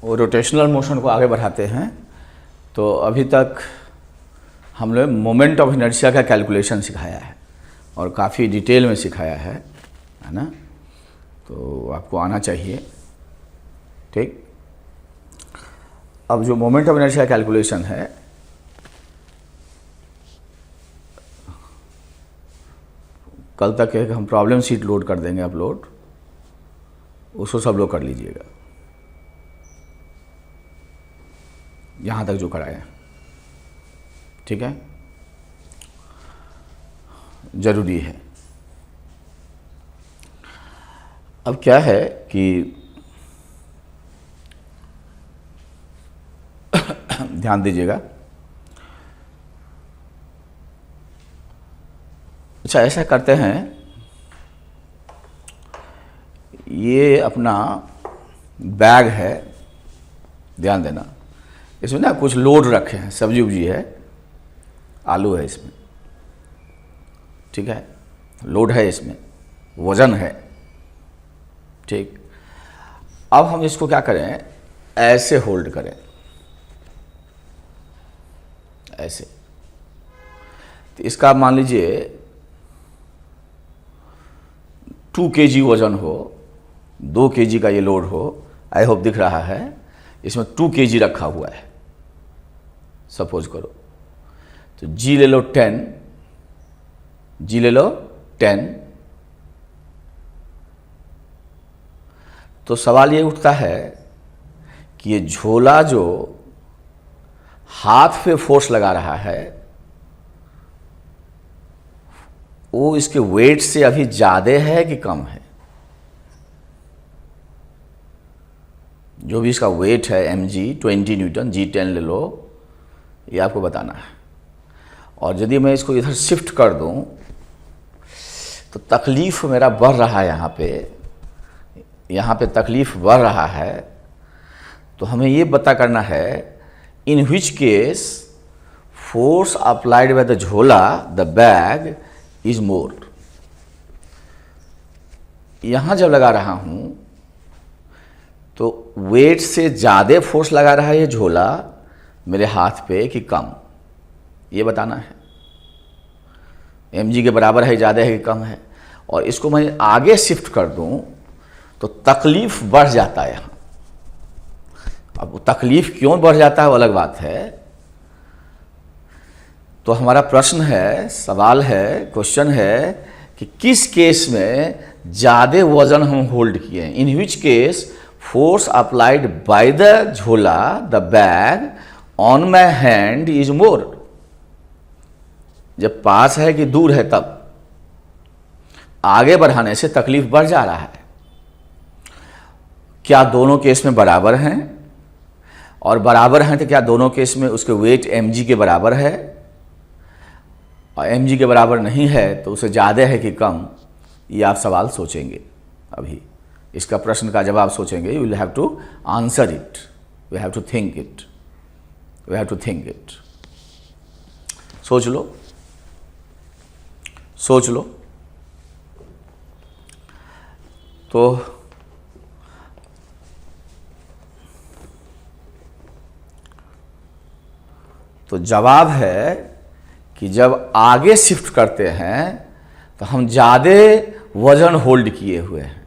वो rotational motion को आगे बढ़ाते हैं। तो अभी तक हम लोग मोमेंट ऑफ इनर्शिया का कैलकुलेशन सिखाया है और काफ़ी डिटेल में सिखाया है ना, तो आपको आना चाहिए। ठीक, अब जो मोमेंट ऑफ इनर्शिया कैलकुलेशन है, कल तक है कि हम प्रॉब्लम शीट लोड कर देंगे, अपलोड, उसको सब लोग कर लीजिएगा, यहाँ तक जो कराए हैं। ठीक है, ज़रूरी है। अब क्या है कि ध्यान दीजिएगा। अच्छा, ऐसा करते हैं, ये अपना बैग है, ध्यान देना, इसमें ना कुछ लोड रखे हैं, सब्जी उब्जी है, आलू है इसमें, ठीक है, लोड है इसमें, वज़न है। ठीक, अब हम इसको क्या करें, ऐसे होल्ड करें, ऐसे। तो इसका मान लीजिए 2 kg वजन हो, 2 kg का ये लोड हो, आई होप दिख रहा है, इसमें 2 kg रखा हुआ है, सपोज करो। तो जी ले लो 10, जी ले लो 10। तो सवाल ये उठता है कि ये झोला जो हाथ पे फोर्स लगा रहा है, वो इसके वेट से अभी ज़्यादा है कि कम है? जो भी इसका वेट है mg 20 न्यूटन, G10 ले लो, ये आपको बताना है। और यदि मैं इसको इधर शिफ्ट कर दूं तो तकलीफ मेरा बढ़ रहा है, यहाँ पे तकलीफ बढ़ रहा है। तो हमें ये पता करना है, in which case force applied by the jhola, the bag is more. यहाँ जब लगा रहा हूँ तो वेट से ज़्यादा फोर्स लगा रहा है ये झोला मेरे हाथ पे कि कम, ये बताना है। mg के बराबर है, ज़्यादा है कि कम है। और इसको मैं आगे शिफ्ट कर दूं तो तकलीफ बढ़ जाता है यहाँ। अब वो तकलीफ क्यों बढ़ जाता है वो अलग बात है। तो हमारा प्रश्न है, सवाल है, क्वेश्चन है कि किस केस में ज़्यादा वजन हम होल्ड किए हैं। In which case force applied by the jhola, the bag on my hand is more. जब पास है कि दूर है, तब आगे बढ़ाने से तकलीफ बढ़ जा रहा है। क्या दोनों केस में बराबर हैं? और बराबर हैं तो क्या दोनों केस में उसके वेट mg के बराबर है? और mg के बराबर नहीं है तो उसे ज़्यादा है कि कम, ये आप सवाल सोचेंगे। अभी इसका प्रश्न का जवाब सोचेंगे। You will have to answer it, we have to think it, we have to think it. सोच लो, सोच लो। तो जवाब है कि जब आगे शिफ्ट करते हैं तो हम ज़्यादा वजन होल्ड किए हुए हैं।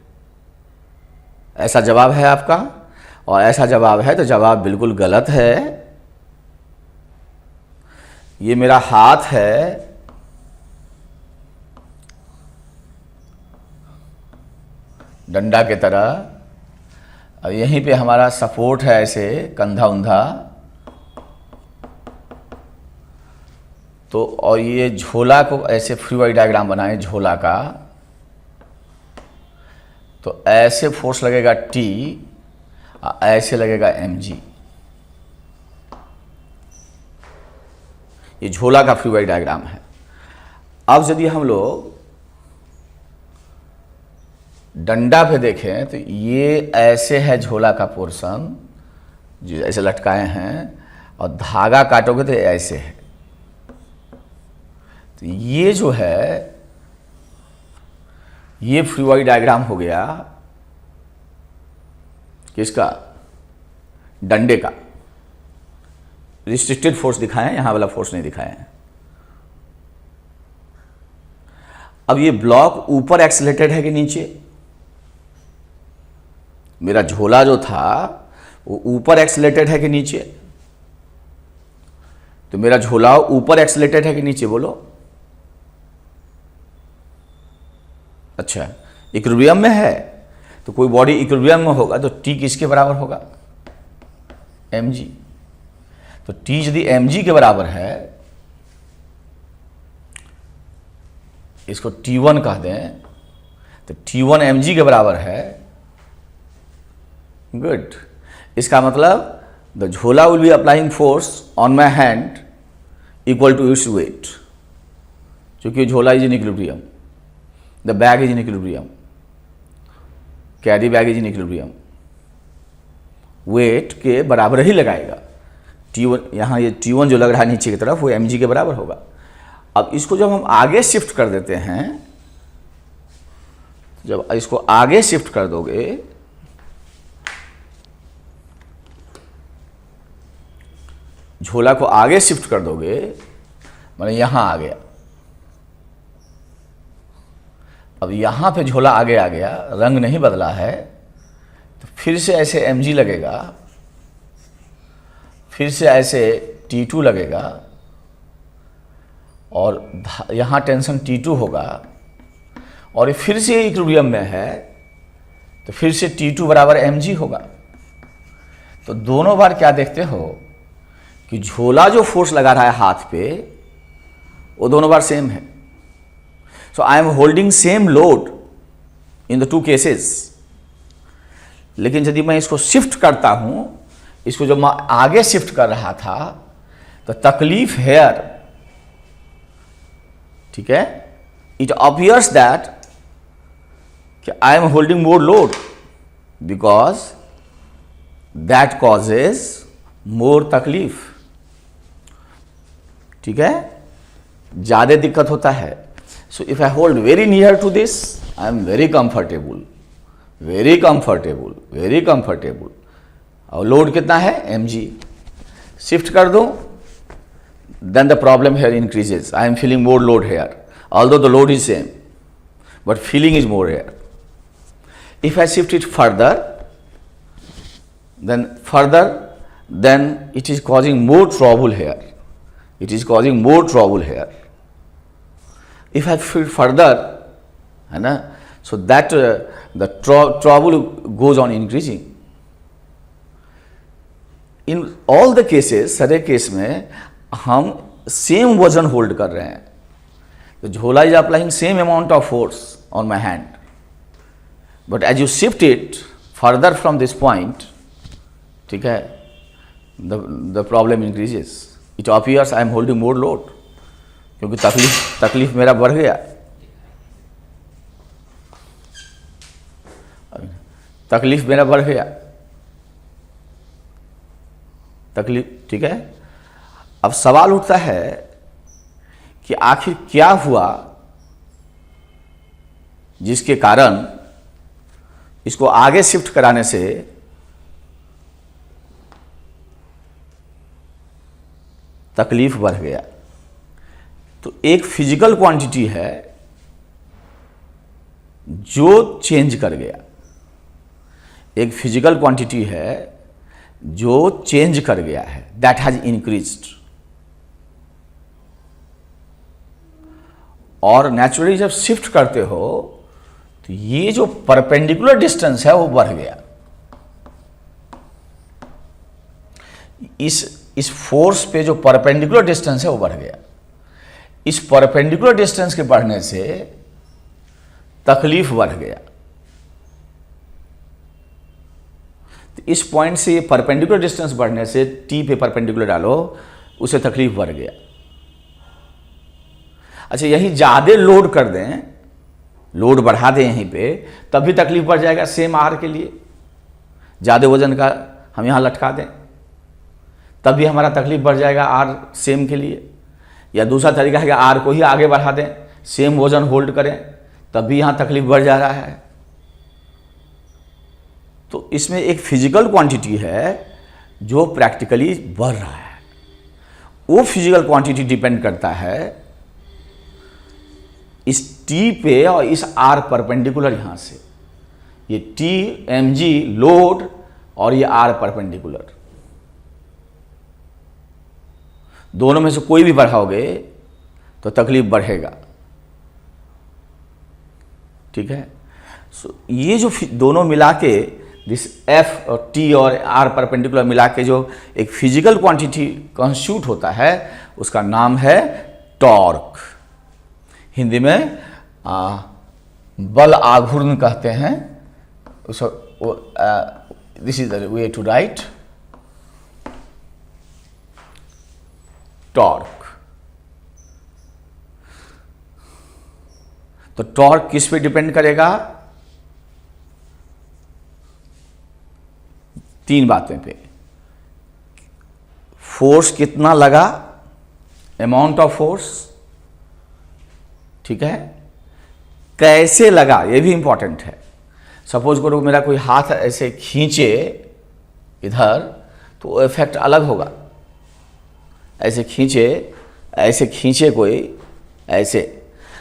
ऐसा जवाब है आपका, और ऐसा जवाब है तो जवाब बिल्कुल गलत है। ये मेरा हाथ है, डंडा के तरह, और यहीं पे हमारा सपोर्ट है, ऐसे कंधा उंधा। तो और ये झोला को ऐसे फ्री बॉडी डायग्राम बनाए झोला का, तो ऐसे फोर्स लगेगा T, ऐसे लगेगा mg। ये झोला का फ्री बॉडी डायग्राम है। अब यदि हम लोग डंडा पे देखें तो ये ऐसे है झोला का पोर्शन, जो ऐसे लटकाए हैं, और धागा काटोगे तो ऐसे है। तो ये जो है, ये फ्री बॉडी डायग्राम हो गया किसका? डंडे का रिस्ट्रिक्टेड फोर्स दिखाए हैं, यहां वाला फोर्स नहीं दिखाए हैं। अब ये ब्लॉक ऊपर एक्सीलरेटेड है कि नीचे? मेरा झोला जो था वो ऊपर एक्सीलरेटेड है कि नीचे? तो मेरा झोला ऊपर एक्सीलरेटेड है कि नीचे, बोलो। अच्छा, इक्विलिब्रियम में है, तो कोई बॉडी इक्विलिब्रियम में होगा तो टी किसके बराबर होगा? mg। तो टी यदि mg के बराबर है, इसको T1 कह दें, तो T1 mg के बराबर है। गुड। इसका मतलब द झोला will be applying force on my hand equal to its weight, क्योंकि झोला is in equilibrium, the bag is in equilibrium, carry bag is in equilibrium, weight के बराबर ही लगाएगा। T1 यहाँ ये T1 जो लग रहा है नीचे की तरफ, वो mg के बराबर होगा। अब इसको जब हम आगे शिफ्ट कर देते हैं, जब इसको आगे शिफ्ट कर दोगे, झोला को आगे शिफ्ट कर दोगे, माने यहां आ गया, अब यहां पे झोला आगे आ गया, रंग नहीं बदला है, तो फिर से ऐसे mg लगेगा, फिर से ऐसे T2 लगेगा, और यहां टेंशन T2 होगा, और ये फिर से इक्विलिब्रियम में है, तो फिर से T2 बराबर mg होगा। तो दोनों बार क्या देखते हो कि झोला जो फोर्स लगा रहा है हाथ पे, वो दोनों बार सेम है। So I am holding same load in the two cases. लेकिन यदि मैं इसको शिफ्ट करता हूं, इसको जब मैं आगे शिफ्ट कर रहा था, तो तकलीफ हेयर, ठीक है, इट अपीयर्स दैट कि I am holding more load, because that causes more तकलीफ। ठीक है, ज्यादा दिक्कत होता है। So if I hold very near to this, I am very comfortable, very comfortable, very comfortable. और लोड कितना है? mg। शिफ्ट कर दूं, then the problem here increases. I am feeling more load here, although the load is same, but feeling is more here. If I shift it further, then it is causing more trouble here. It is causing more trouble here. If I shift further, है ना, so that the trouble goes on increasing. In all the cases, सारे case में हम same वजन hold कर रहे हैं। तो झोला is applying same amount of force on my hand, but as you shift it further from this point, ठीक है, the problem increases. It appears I am holding more load, क्योंकि तकलीफ मेरा बढ़ गया, तकलीफ मेरा बढ़ गया, तकलीफ। ठीक है, अब सवाल उठता है कि आखिर क्या हुआ जिसके कारण इसको आगे शिफ्ट कराने से तकलीफ बढ़ गया। तो एक फिजिकल क्वांटिटी है जो चेंज कर गया, एक फिजिकल क्वांटिटी है जो चेंज कर गया है, दैट हैज इंक्रीज्ड। और नेचुरली जब शिफ्ट करते हो तो ये जो परपेंडिकुलर डिस्टेंस है वो बढ़ गया। इस फोर्स पे जो परपेंडिकुलर डिस्टेंस है वो बढ़ गया। इस परपेंडिकुलर डिस्टेंस के बढ़ने से तकलीफ बढ़ गया। तो इस पॉइंट से परपेंडिकुलर डिस्टेंस बढ़ने से टी पे परपेंडिकुलर डालो, उसे तकलीफ बढ़ गया। अच्छा, यहीं ज्यादा लोड कर दें, लोड बढ़ा दें यहीं पे, तब भी तकलीफ बढ़ जाएगा। सेम आर के लिए ज्यादा वजन का हम यहां लटका दें, तब भी हमारा तकलीफ बढ़ जाएगा आर सेम के लिए। या दूसरा तरीका है कि आर को ही आगे बढ़ा दें, सेम वजन होल्ड करें, तब भी यहां तकलीफ बढ़ जा रहा है। तो इसमें एक फिजिकल क्वांटिटी है जो प्रैक्टिकली बढ़ रहा है, वो फिजिकल क्वांटिटी डिपेंड करता है इस टी पे और इस आर परपेंडिकुलर यहां से। ये टी mg लोड और ये आर परपेंडिकुलर, दोनों में से कोई भी बढ़ाओगे तो तकलीफ बढ़ेगा। ठीक है, ये जो दोनों मिला के दिस एफ और टी और आर परपेंडिकुलर मिला के जो एक फिजिकल क्वांटिटी कॉन्स्टिट्यूट होता है उसका नाम है टॉर्क। हिंदी में बल आघूर्ण कहते हैं। This is the way to write torque. तो टॉर्क किस पे डिपेंड करेगा? तीन बातें पे। फोर्स कितना लगा, अमाउंट ऑफ फोर्स, ठीक है, कैसे लगा ये भी इंपॉर्टेंट है। सपोज करो मेरा कोई हाथ ऐसे खींचे इधर तो इफेक्ट अलग होगा, ऐसे खींचे कोई ऐसे,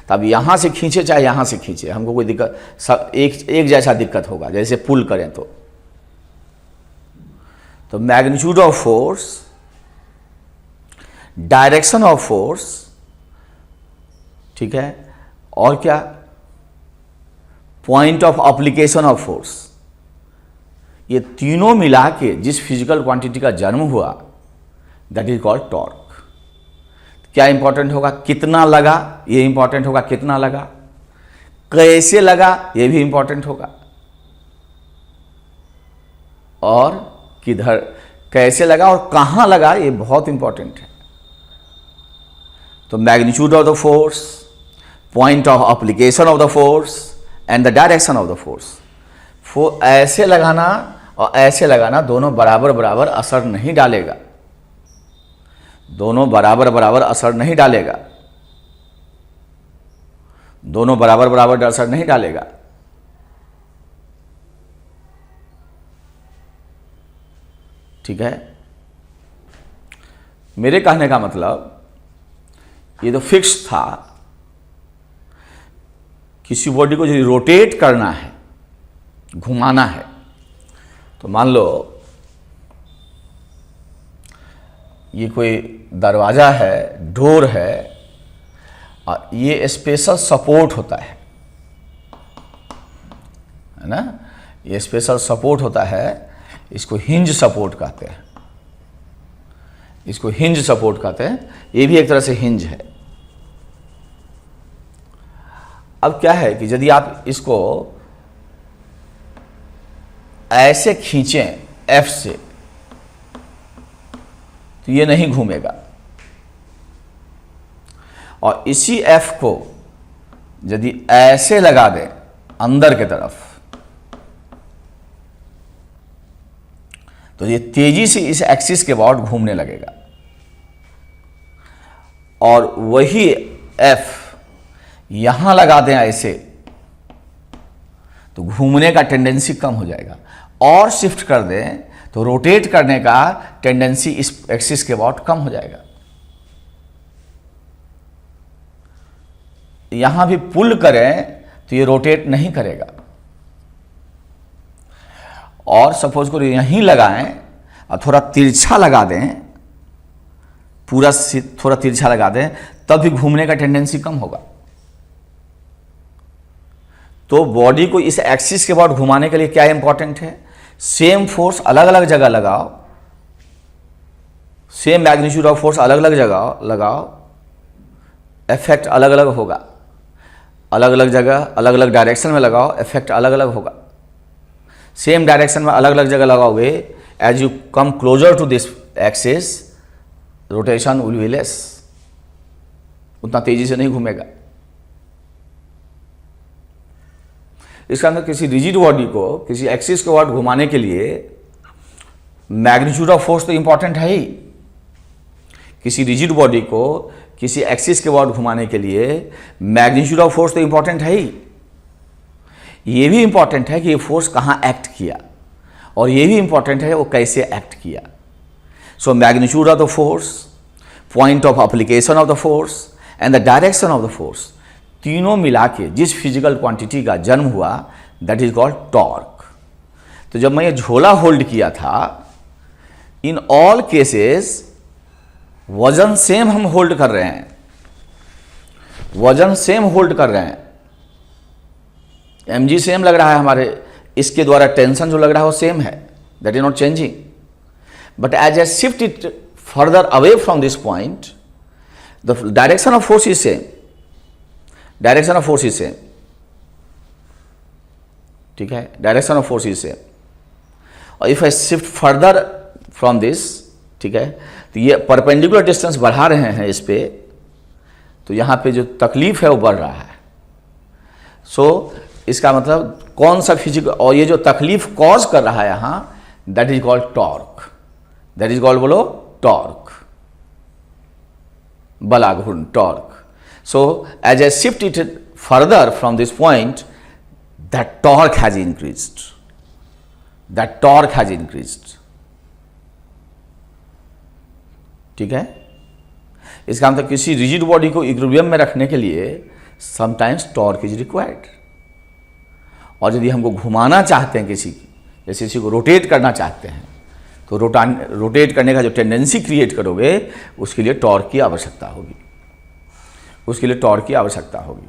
तब यहां से खींचे चाहे यहां से खींचे, हमको कोई दिक्कत, सब एक जैसा दिक्कत होगा। जैसे पुल करें तो magnitude of force, direction of force, ठीक है, और क्या, point of application of force, ये तीनों मिला के जिस फिजिकल क्वांटिटी का जन्म हुआ दैट इज कॉल्ड टॉर्क। क्या इंपॉर्टेंट होगा? कितना लगा, ये इंपॉर्टेंट होगा, कितना लगा, कैसे लगा, ये भी इंपॉर्टेंट होगा, और किधर, कैसे लगा और कहां लगा, ये बहुत इंपॉर्टेंट है। तो magnitude of the force, point of application of the force and the direction of the force. ऐसे लगाना और ऐसे लगाना दोनों बराबर बराबर असर नहीं डालेगा, दोनों बराबर बराबर असर नहीं डालेगा, दोनों बराबर बराबर असर नहीं डालेगा। ठीक है, मेरे कहने का मतलब ये तो फिक्स था, किसी बॉडी को यदि रोटेट करना है, घुमाना है, तो मान लो ये कोई दरवाजा है, डोर है, और ये स्पेशल सपोर्ट होता है ना, ये स्पेशल सपोर्ट होता है, इसको हिंज सपोर्ट कहते हैं, इसको हिंज सपोर्ट कहते हैं, ये भी एक तरह से हिंज है। अब क्या है कि यदि आप इसको ऐसे खींचें एफ से तो ये नहीं घूमेगा, और इसी एफ को यदि ऐसे लगा दें अंदर के तरफ तो ये तेजी से इस एक्सिस के अबाउट घूमने लगेगा, और वही एफ यहां लगा दें ऐसे तो घूमने का टेंडेंसी कम हो जाएगा, और शिफ्ट कर दें तो रोटेट करने का टेंडेंसी इस एक्सिस के अबाउट कम हो जाएगा। यहां भी पुल करें तो ये रोटेट नहीं करेगा, और सपोज करो यहीं लगाएं और थोड़ा तिरछा लगा दें, पूरा थोड़ा तिरछा लगा दें, तब भी घूमने का टेंडेंसी कम होगा। तो बॉडी को इस एक्सिस के अबाउट घुमाने के लिए क्या इंपॉर्टेंट है? सेम फोर्स अलग अलग जगह लगाओ, सेम मैग्नीट्यूड ऑफ फोर्स अलग अलग जगह लगाओ, इफेक्ट अलग अलग होगा, अलग अलग जगह अलग अलग डायरेक्शन में लगाओ, इफेक्ट अलग अलग होगा। सेम डायरेक्शन में अलग अलग जगह लगाओगे, as you come closer to this axis rotation will be less, उतना तेजी से नहीं घूमेगा। इसका अंदर किसी रिजिड बॉडी को किसी एक्सिस के अबाउट घुमाने के लिए मैग्नीट्यूड ऑफ फोर्स तो इंपॉर्टेंट है ही, किसी रिजिड बॉडी को किसी एक्सिस के अबाउट घुमाने के लिए मैग्नीट्यूड ऑफ फोर्स तो इंपॉर्टेंट है ही, ये भी इंपॉर्टेंट है कि ये फोर्स कहाँ एक्ट किया, और ये भी इंपॉर्टेंट है वो कैसे एक्ट किया। So magnitude of the force, point of application of the force and the direction of the force, तीनों मिला के जिस फिजिकल क्वांटिटी का जन्म हुआ दैट इज कॉल्ड टॉर्क। तो जब मैं ये झोला होल्ड किया था, इन ऑल केसेस वजन सेम हम होल्ड कर रहे हैं, वजन सेम होल्ड कर रहे हैं, mg सेम लग रहा है हमारे, इसके द्वारा टेंशन जो लग रहा है वो सेम है, that is not changing. But as I shift it further away from this point, the direction of force is same, direction of force is same, ठीक है, direction of force is same. और if I shift further from this, ठीक है, तो ये perpendicular distance बढ़ा रहे हैं इस पे, तो यहाँ पे जो तकलीफ है वो बढ़ रहा है। सो इसका मतलब कौन सा फिजिकल, और ये जो तकलीफ कॉज कर रहा है यहाँ, that is called torque, that is called, बोलो, टॉर्क, बला घूर्ण, torque. So as I shift it further from this point, that torque has increased, that torque has increased, ठीक है। इसका मतलब किसी रिजिड बॉडी को इक्विलिब्रियम में रखने के लिए समटाइम्स टॉर्क इज रिक्वायर्ड। और यदि हमको घुमाना चाहते हैं किसी की, जैसे किसी को रोटेट करना चाहते हैं, तो रोटेट करने का जो टेंडेंसी क्रिएट करोगे, उसके लिए टॉर्क की आवश्यकता होगी, उसके लिए टॉर्क की आवश्यकता होगी।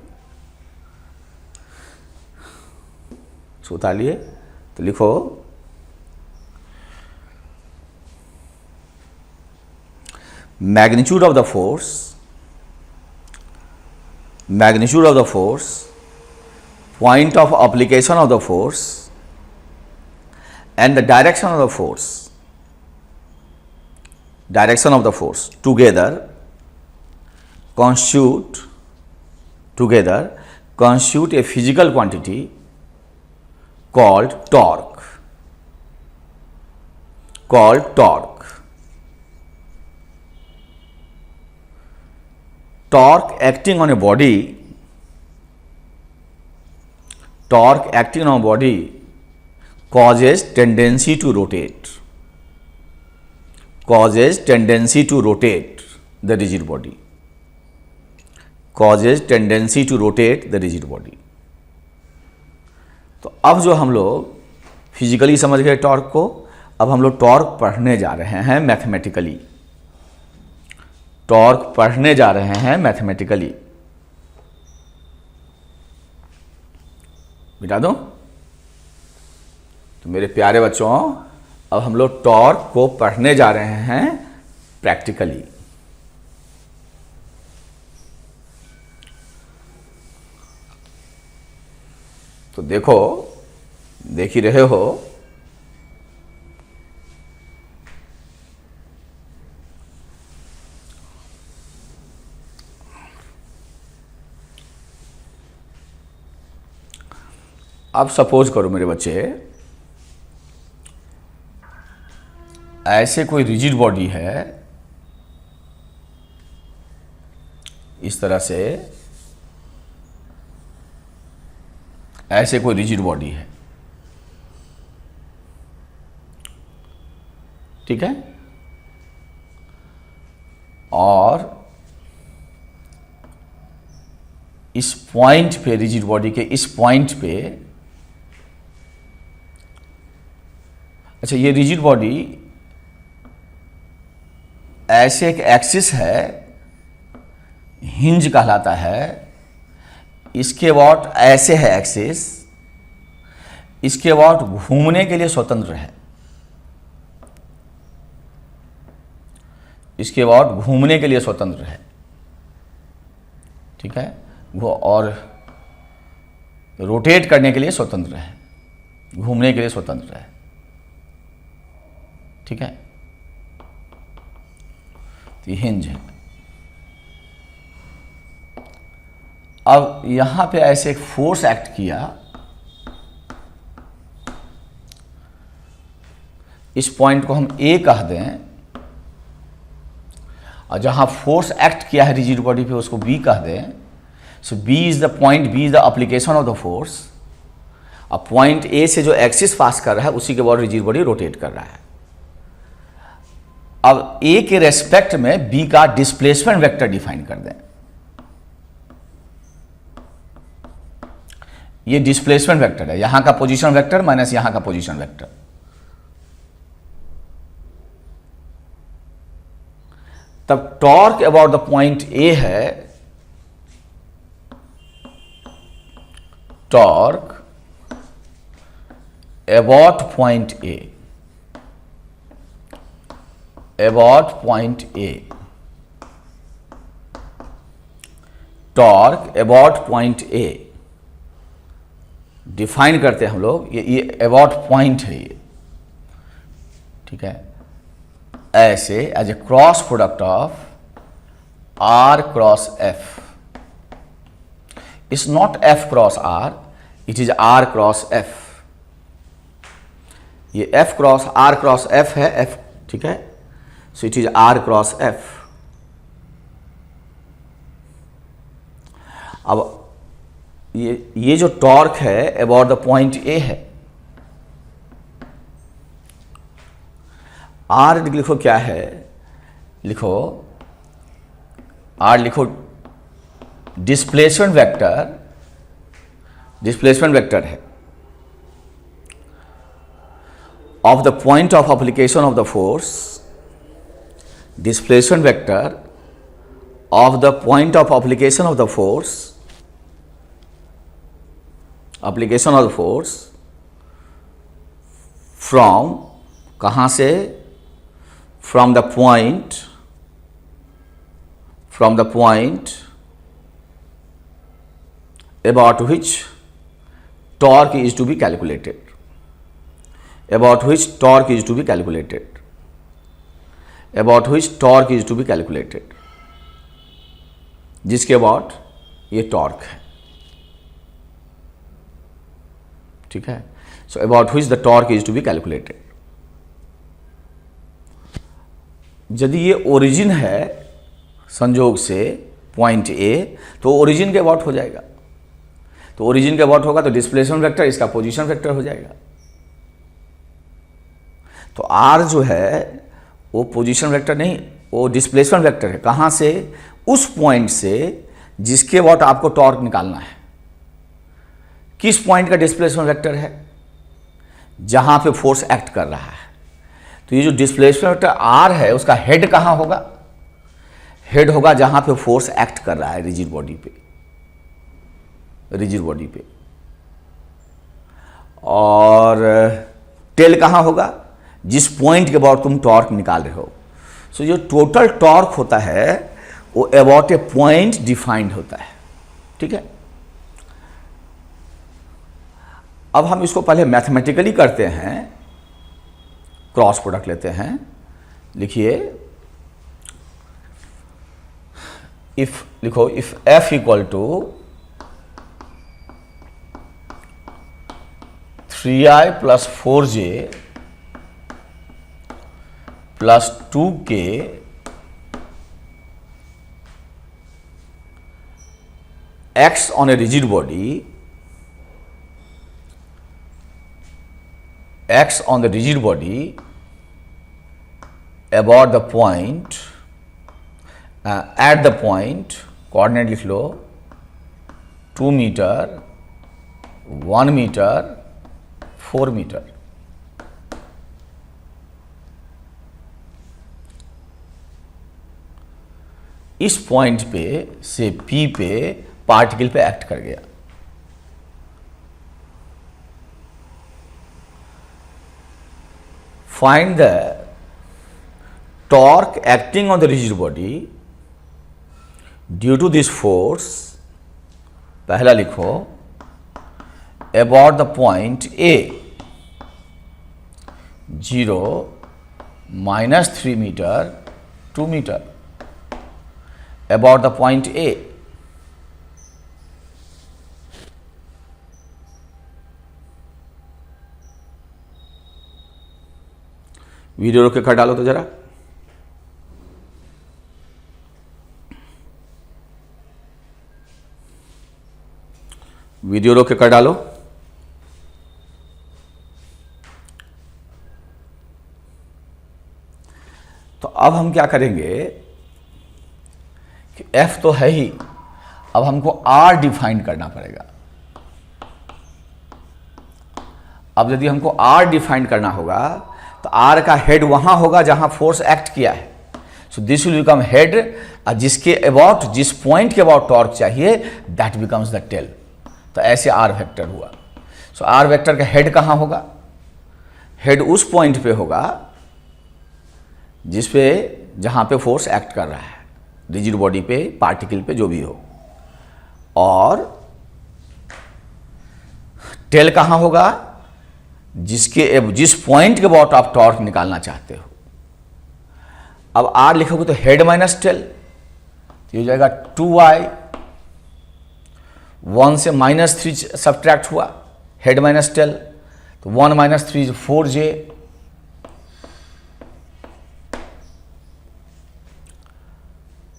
सो उतारिए, तो लिखो magnitude of the force, magnitude of the force, point of application of the force and the direction of the force, direction of the force together constitute a physical quantity called torque, Torque acting on a body, torque acting on a body causes tendency to rotate, causes tendency to rotate the rigid body, causes tendency to rotate the rigid body। तो अब जो हम लोग physically समझ गए torque को, अब हम लोग टॉर्क पढ़ने जा रहे हैं मैथमेटिकली, टॉर्क पढ़ने जा रहे हैं मैथमेटिकली। बिठा दूं? तो मेरे प्यारे बच्चों, अब हम लोग टॉर्क को पढ़ने जा रहे हैं प्रैक्टिकली। तो देखो, देख ही रहे हो, अब सपोज करो मेरे बच्चे, ऐसे कोई रिजिड बॉडी है, इस तरह से, ऐसे कोई रिजिड बॉडी है, ठीक है, और इस पॉइंट पे, रिजिड बॉडी के इस पॉइंट पे, अच्छा, ये रिजिड बॉडी ऐसे एक एक्सिस है, हिंज कहलाता है, इसके अबाउट ऐसे है एक्सिस, इसके अबाउट घूमने के लिए स्वतंत्र है, इसके अबाउट घूमने के लिए स्वतंत्र है, ठीक है, वो और रोटेट करने के लिए स्वतंत्र है, घूमने के लिए स्वतंत्र है, ठीक है। तो ये हिंज है। अब यहां पे ऐसे एक फोर्स एक्ट किया, इस पॉइंट को हम ए कह दें, और जहां फोर्स एक्ट किया है रिजिड बॉडी पे उसको बी कह दें। So B is the point, B is the application of the force. अब पॉइंट ए से जो एक्सिस पास कर रहा है उसी के बाद रिजिड बॉडी रोटेट कर रहा है। अब ए के रेस्पेक्ट में बी का डिस्प्लेसमेंट वेक्टर डिफाइन कर दें। ये डिस्प्लेसमेंट वेक्टर है, यहां का पोजीशन वेक्टर माइनस यहां का पोजीशन वेक्टर। तब torque about the point A है torque about point A, about point A, torque about point A define करते हैं हम लोग। ये अबाउट पॉइंट है ये, ठीक है। ऐसे as a cross product of R cross F, it's not F cross R, it is R cross F. ये F cross R cross F है, एफ, ठीक है। So it is R cross F. अब ये जो टॉर्क है about the point A है, are लिखो क्या है, लिखो आर, लिखो डिस्प्लेसमेंट वेक्टर, डिस्प्लेसमेंट वेक्टर है of the point of application of the force, displacement vector of the point of application of the force, application of the force from, कहां से, from the point, from the point about which torque is to be calculated, about which torque is to be calculated, about which torque is to be calculated, जिसके about ये torque है, ठीक है। सो about which the torque is to be calculated। यदि ये origin है संजोग से पॉइंट ए, तो ओरिजिन के अबाउट हो जाएगा। तो ओरिजिन के अबाउट होगा तो डिस्प्लेसमेंट वेक्टर इसका पोजीशन वेक्टर हो जाएगा। तो आर जो है वो पोजीशन वेक्टर नहीं, वो डिस्प्लेसमेंट वेक्टर है। कहां से, उस पॉइंट से जिसके अबाउट आपको टॉर्क निकालना है। किस पॉइंट का डिस्प्लेसमेंट वेक्टर है, जहां पे फोर्स एक्ट कर रहा है। तो ये जो डिस्प्लेसमेंट वेक्टर आर है उसका हेड कहां होगा, हेड होगा जहां पे फोर्स एक्ट कर रहा है रिजिड बॉडी पे, रिजिड बॉडी पे। और टेल कहां होगा, जिस पॉइंट के अबाउट तुम टॉर्क निकाल रहे हो। सो जो टोटल टॉर्क होता है वो अबाउट ए पॉइंट डिफाइंड होता है, ठीक है। अब हम इसको पहले मैथमेटिकली करते हैं, क्रॉस प्रोडक्ट लेते हैं। लिखिए, इफ, लिखो if F equal to 3i plus 4j plus 2k acts on a rigid body, acts on the rigid body about the point, at the point, coordinate लिख लो 2 मीटर, 1 मीटर, 4 मीटर। इस point पे से P पे particle पे act कर गया। Find the torque acting on the rigid body due to this force. पहला लिखो about the point A, 0, minus 3 meter, 2 meter, about the point A। Video रोक के कर डालो तो जरा, वीडियो रोक के कर डालो। तो अब हम क्या करेंगे कि f तो है ही, अब हमको r डिफाइन करना पड़ेगा। अब यदि हमको r डिफाइन करना होगा तो r का हेड वहां होगा जहां फोर्स एक्ट किया है। सो दिस विल बिकम हेड, जिसके अबाउट, जिस पॉइंट के अबाउट टॉर्क चाहिए दैट बिकम्स द टेल। तो ऐसे r वेक्टर हुआ। सो r वेक्टर का हेड कहां होगा? हेड उस पॉइंट पे होगा जिस पे, जहां पे फोर्स एक्ट कर रहा है, रिजिड बॉडी पे, पार्टिकल पे, जो भी हो। और टेल कहां होगा? जिस पॉइंट के अबाउट आप टॉर्क निकालना चाहते हो। अब r लिखोगे तो हेड माइनस टेल, तो हो जाएगा 2i, 1 से -3 सब्ट्रैक्ट हुआ, हेड माइनस टेल, तो 1 - 3 4j,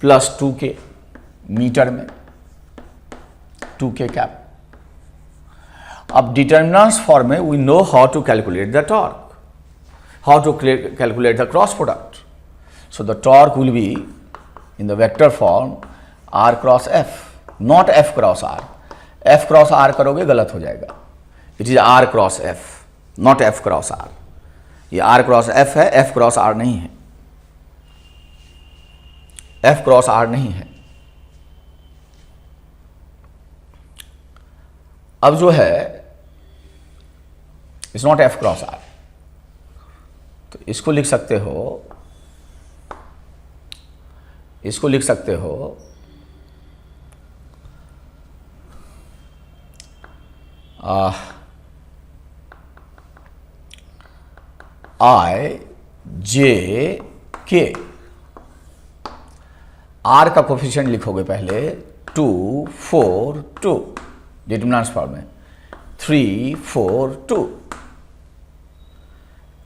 प्लस 2k मीटर में, 2k कैप। अब डिटर्मिनेंट्स फॉर्म में we know how to calculate the torque, how to calculate the cross product. So the torque will be in the vector form r cross f, not f cross r। f cross r करोगे गलत हो जाएगा। It is r cross f, not f cross r। ये r cross f है, f cross r नहीं है, f cross r नहीं है। अब जो है it's not f cross r, तो इसको लिख सकते हो, इसको लिख सकते हो i j k। r का कोफिशिएंट लिखोगे पहले 2 4 2, डिटरमिनेंट्स फॉर्म में 3 4 2।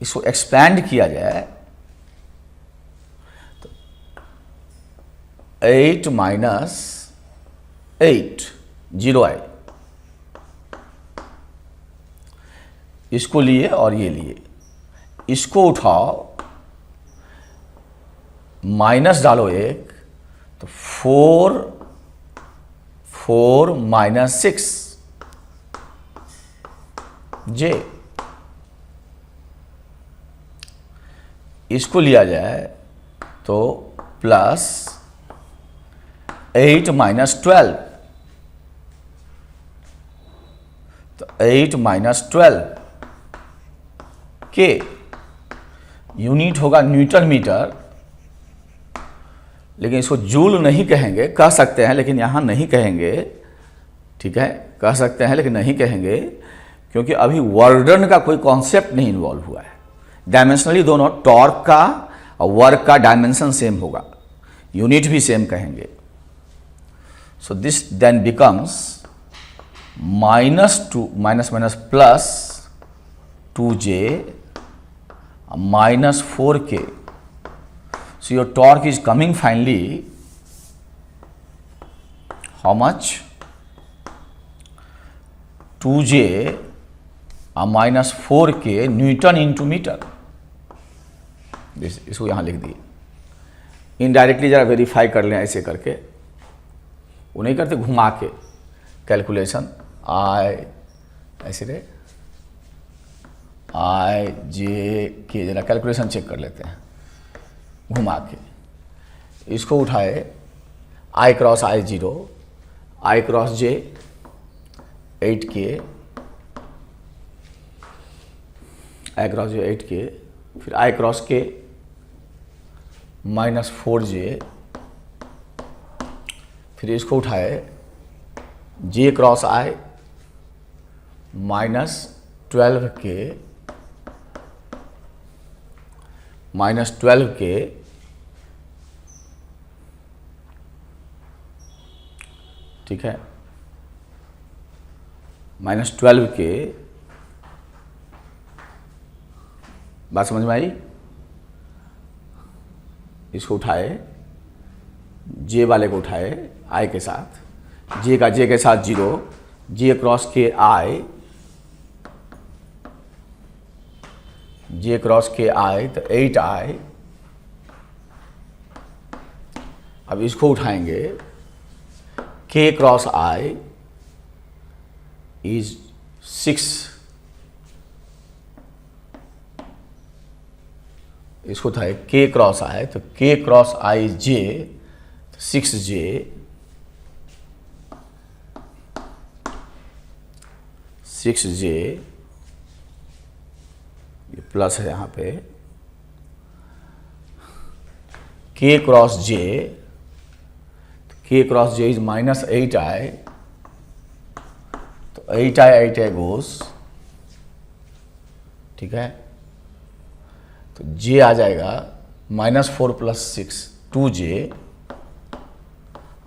इसको एक्सपैंड किया जाए तो 8 - 8 0i, इसको लिए और ये लिए, इसको उठाओ, माइनस डालो एक, तो 4 4 - 6 j, इसको लिया जाए तो प्लस 8 - 12, तो 8 - 12 के यूनिट होगा न्यूटन मीटर, लेकिन इसको जूल नहीं कहेंगे, कह सकते हैं लेकिन यहाँ नहीं कहेंगे, ठीक है, कह सकते हैं लेकिन नहीं कहेंगे, क्योंकि अभी वर्डन का कोई कॉन्सेप्ट नहीं इन्वॉल्व हुआ है। डायमेंशनली दोनों टॉर्क का और वर्क का डायमेंशन सेम होगा, यूनिट भी सेम कहेंगे। So this then becomes -2 minus plus 2j -4k। So your torque is coming finally how much? 2j -4k newton into metre. इसको यहाँ लिख दिए। इनडायरेक्टली जरा वेरीफाई कर लें ऐसे करके, वो नहीं करते घुमा के कैलकुलेशन, ऐसे रे i j, जरा कैलकुलेशन चेक कर लेते हैं घुमा के। इसको उठाए i cross i 0, i cross j 8k, i cross j 8k, फिर i क्रॉस k -4j, फिर इसको उठाए j क्रॉस i -12k ठीक है, -12k। बात समझ में आई? इसको उठाए, जे वाले को उठाए आई के साथ, जे के साथ 0, जे क्रॉस के आई, जे क्रॉस के आई तो 8i अब इसको उठाएंगे, k क्रॉस i इज 6, इसको उठाए k क्रॉस i, तो k cross i is j, 6j, 6j, ये प्लस है यहाँ पे, k cross j, k cross j is minus 8i, तो 8i गोस, ठीक है, तो j आ जाएगा -4 + 6 2j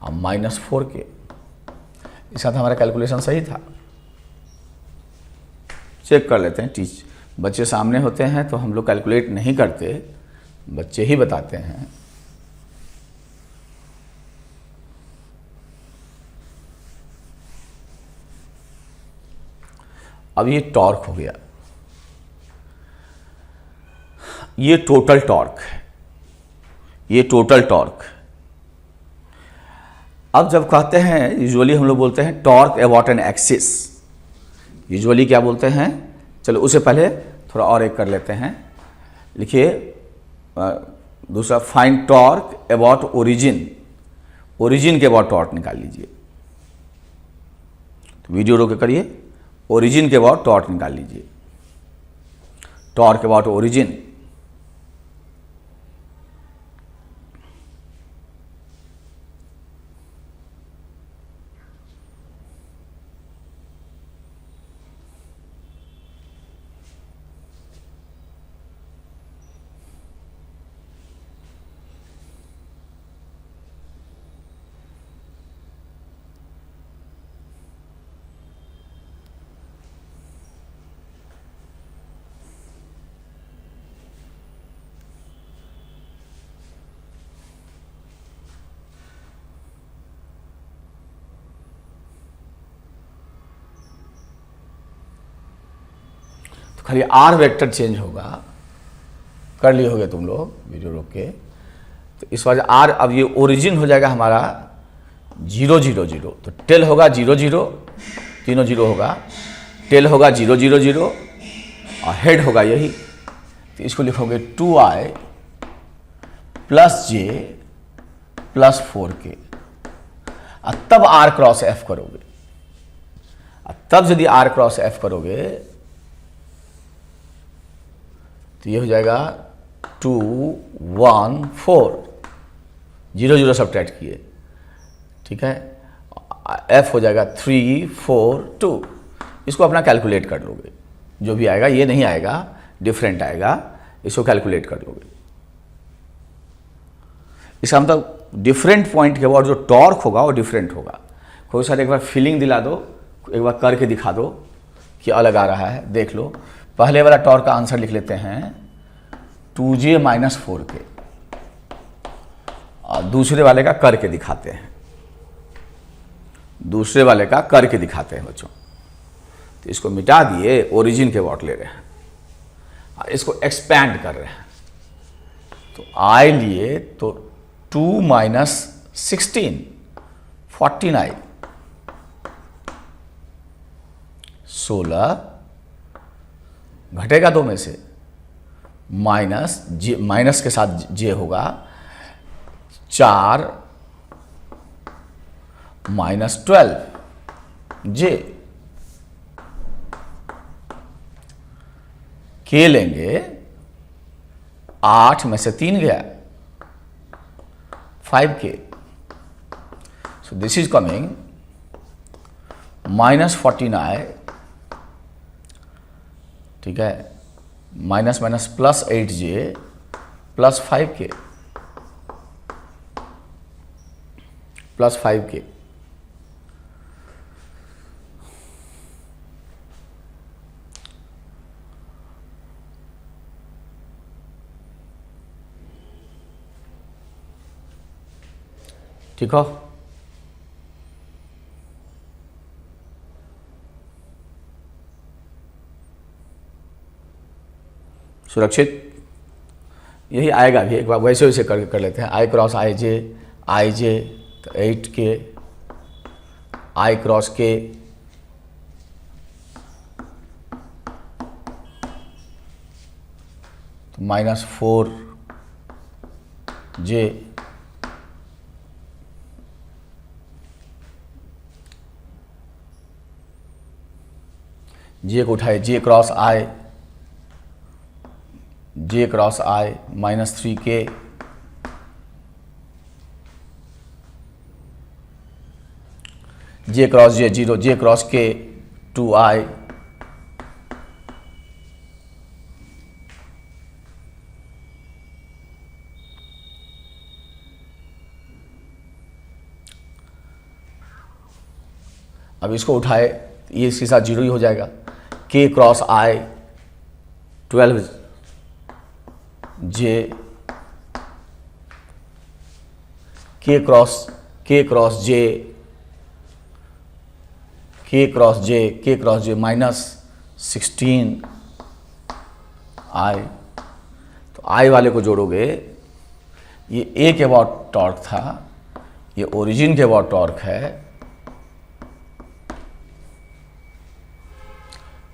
और -4k। इस साथ हमारा कैलकुलेशन सही था। चेक कर लेते हैं। बच्चे सामने होते हैं तो हम लोग कैलकुलेट नहीं करते, बच्चे ही बताते हैं। अब ये टॉर्क हो गया, ये टोटल टॉर्क है, ये टोटल टॉर्क। अब जब कहते हैं, यूजुअली हम लोग बोलते हैं torque about an axis, usually क्या बोलते हैं, चलो उससे पहले थोड़ा और एक कर लेते हैं। लिखिए दूसरा, find torque about origin, origin के अबाउट टॉर्क निकाल लीजिए। तो वीडियो रोक के करिए, ओरिजिन के अबाउट टॉर्क निकाल लीजिए, टॉर्क अबाउट ओरिजिन। खाली आर वेक्टर चेंज होगा, कर लिए होगे तुम लोग वीडियो रोक के। तो इस वजह आर, अब ये ओरिजिन हो जाएगा हमारा 0 0 0, तो टेल होगा 0 0, तीनों 0 होगा, टेल होगा 0 0 0 और हेड होगा यही। तो इसको लिखोगे 2i + j + 4k, और तब r क्रॉस f करोगे। तब यदि r क्रॉस f करोगे तो ये हो जाएगा 2 1 4, 0 0 सब्ट्रैक्ट किए, ठीक है, f हो जाएगा 3 4 2। इसको अपना कैलकुलेट कर लोगे, जो भी आएगा, ये नहीं आएगा, डिफरेंट आएगा, इसको कैलकुलेट कर लोगे। इसका मतलब डिफरेंट पॉइंट के बाद जो टॉर्क होगा वो डिफरेंट होगा। कोई साथ एक बार फीलिंग दिला दो, एक बार करके दिखा दो कि अलग आ रहा है, देख लो। पहले वाला टॉर्क का आंसर लिख लेते हैं 2j - 4k, और दूसरे वाले का करके दिखाते हैं, दूसरे वाले का करके दिखाते हैं बच्चों। तो इसको मिटा दिए, ओरिजिन के वॉट ले रहे हैं और इसको एक्सपैंड कर रहे हैं। तो i लिए तो 2 - 16 14i, 16 घटेगा 2 में से, माइनस के साथ j होगा 4 - 12 j, k लेंगे 8 में से 3 गया 5k, so this is coming -14i, ठीक है, माइनस +8j + 5k + 5k। ठीक हो, सुरक्षित यही आएगा भी। एक बार वैसे वैसे कर लेते हैं, i क्रॉस i j आई जे, तो 8K, I क्रॉस K, तो -4J, J को उठाए, J cross I, J cross I -3K, J cross J 0, J cross K 2I, अब इसको उठाए, ये इसके साथ 0 ही हो जाएगा। K cross I 12J, K cross J, K cross J -16I, तो I वाले को जोड़ोगे, ये A के अबाउट टॉर्क था, ये ओरिजिन के अबाउट टॉर्क है,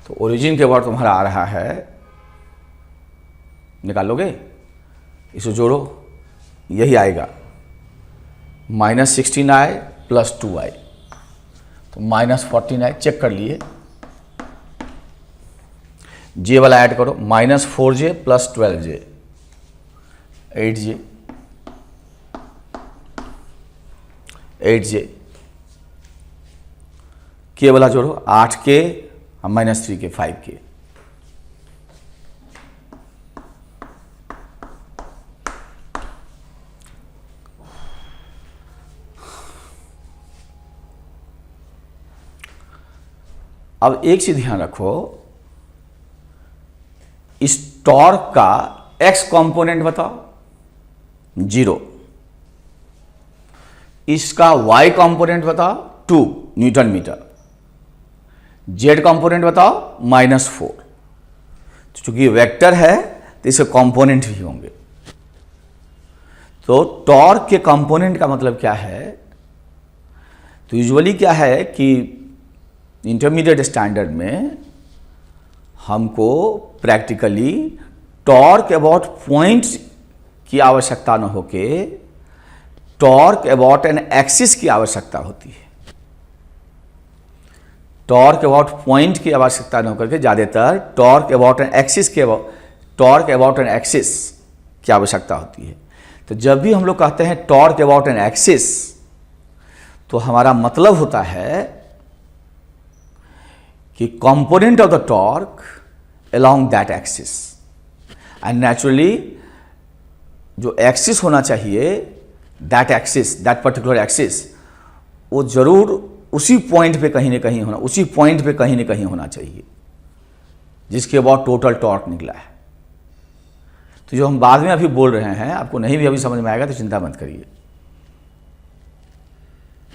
तो ओरिजिन के अबाउट तुम्हारा आ रहा है, निकालोगे, इसे जोड़ो, यही आएगा -16I + 2I, तो -14I, चेक कर लिए। J वाला ऐड करो, -4J + 12J 8J, 8J, K वाला जोड़ो, 8K -3K 5K, अब एक चीज ध्यान रखो, इस टॉर्क का x कंपोनेंट बताओ, 0, इसका y कंपोनेंट बताओ 2 न्यूटन मीटर, z कंपोनेंट बताओ -4, चूंकि वेक्टर है तो इसके कंपोनेंट भी होंगे। तो टॉर्क के कंपोनेंट का मतलब क्या है, तो यूजुअली क्या है कि इंटरमीडिएट स्टैंडर्ड में हमको प्रैक्टिकली टॉर्क अबाउट पॉइंट्स की आवश्यकता न होके टॉर्क अबाउट एन एक्सिस की आवश्यकता होती है। टॉर्क अबाउट पॉइंट की आवश्यकता न होकर के ज़्यादातर टॉर्क अबाउट एन एक्सिस की आवश्यकता होती है। तो जब भी हम लोग कहते हैं टॉर्क अबाउट एन एक्सिस, तो हमारा मतलब होता है कि component of the torque along that axis, and naturally जो एक्सिस होना चाहिए, that axis, that particular axis, वो जरूर उसी पॉइंट पे कहीं ना कहीं होना, उसी पॉइंट पे कहीं ना कहीं होना चाहिए जिसके अबाउट टोटल टॉर्क निकला है। तो जो हम बाद में अभी बोल रहे हैं, आपको नहीं भी अभी समझ में आएगा तो चिंता मत करिए,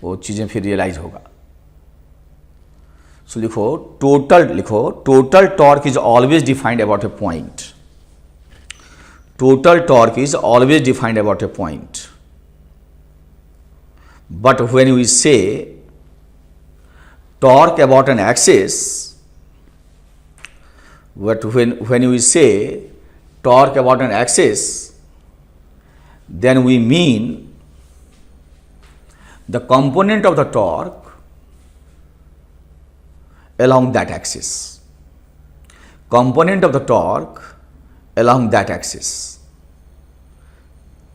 वो चीज़ें फिर रियलाइज होगा। सो लिखो total torque is always defined about a point. Total torque is always defined about a point, but when we say torque about an axis, but when we say torque about an axis, then we mean the component of the torque along that axis. Component of the torque along that axis.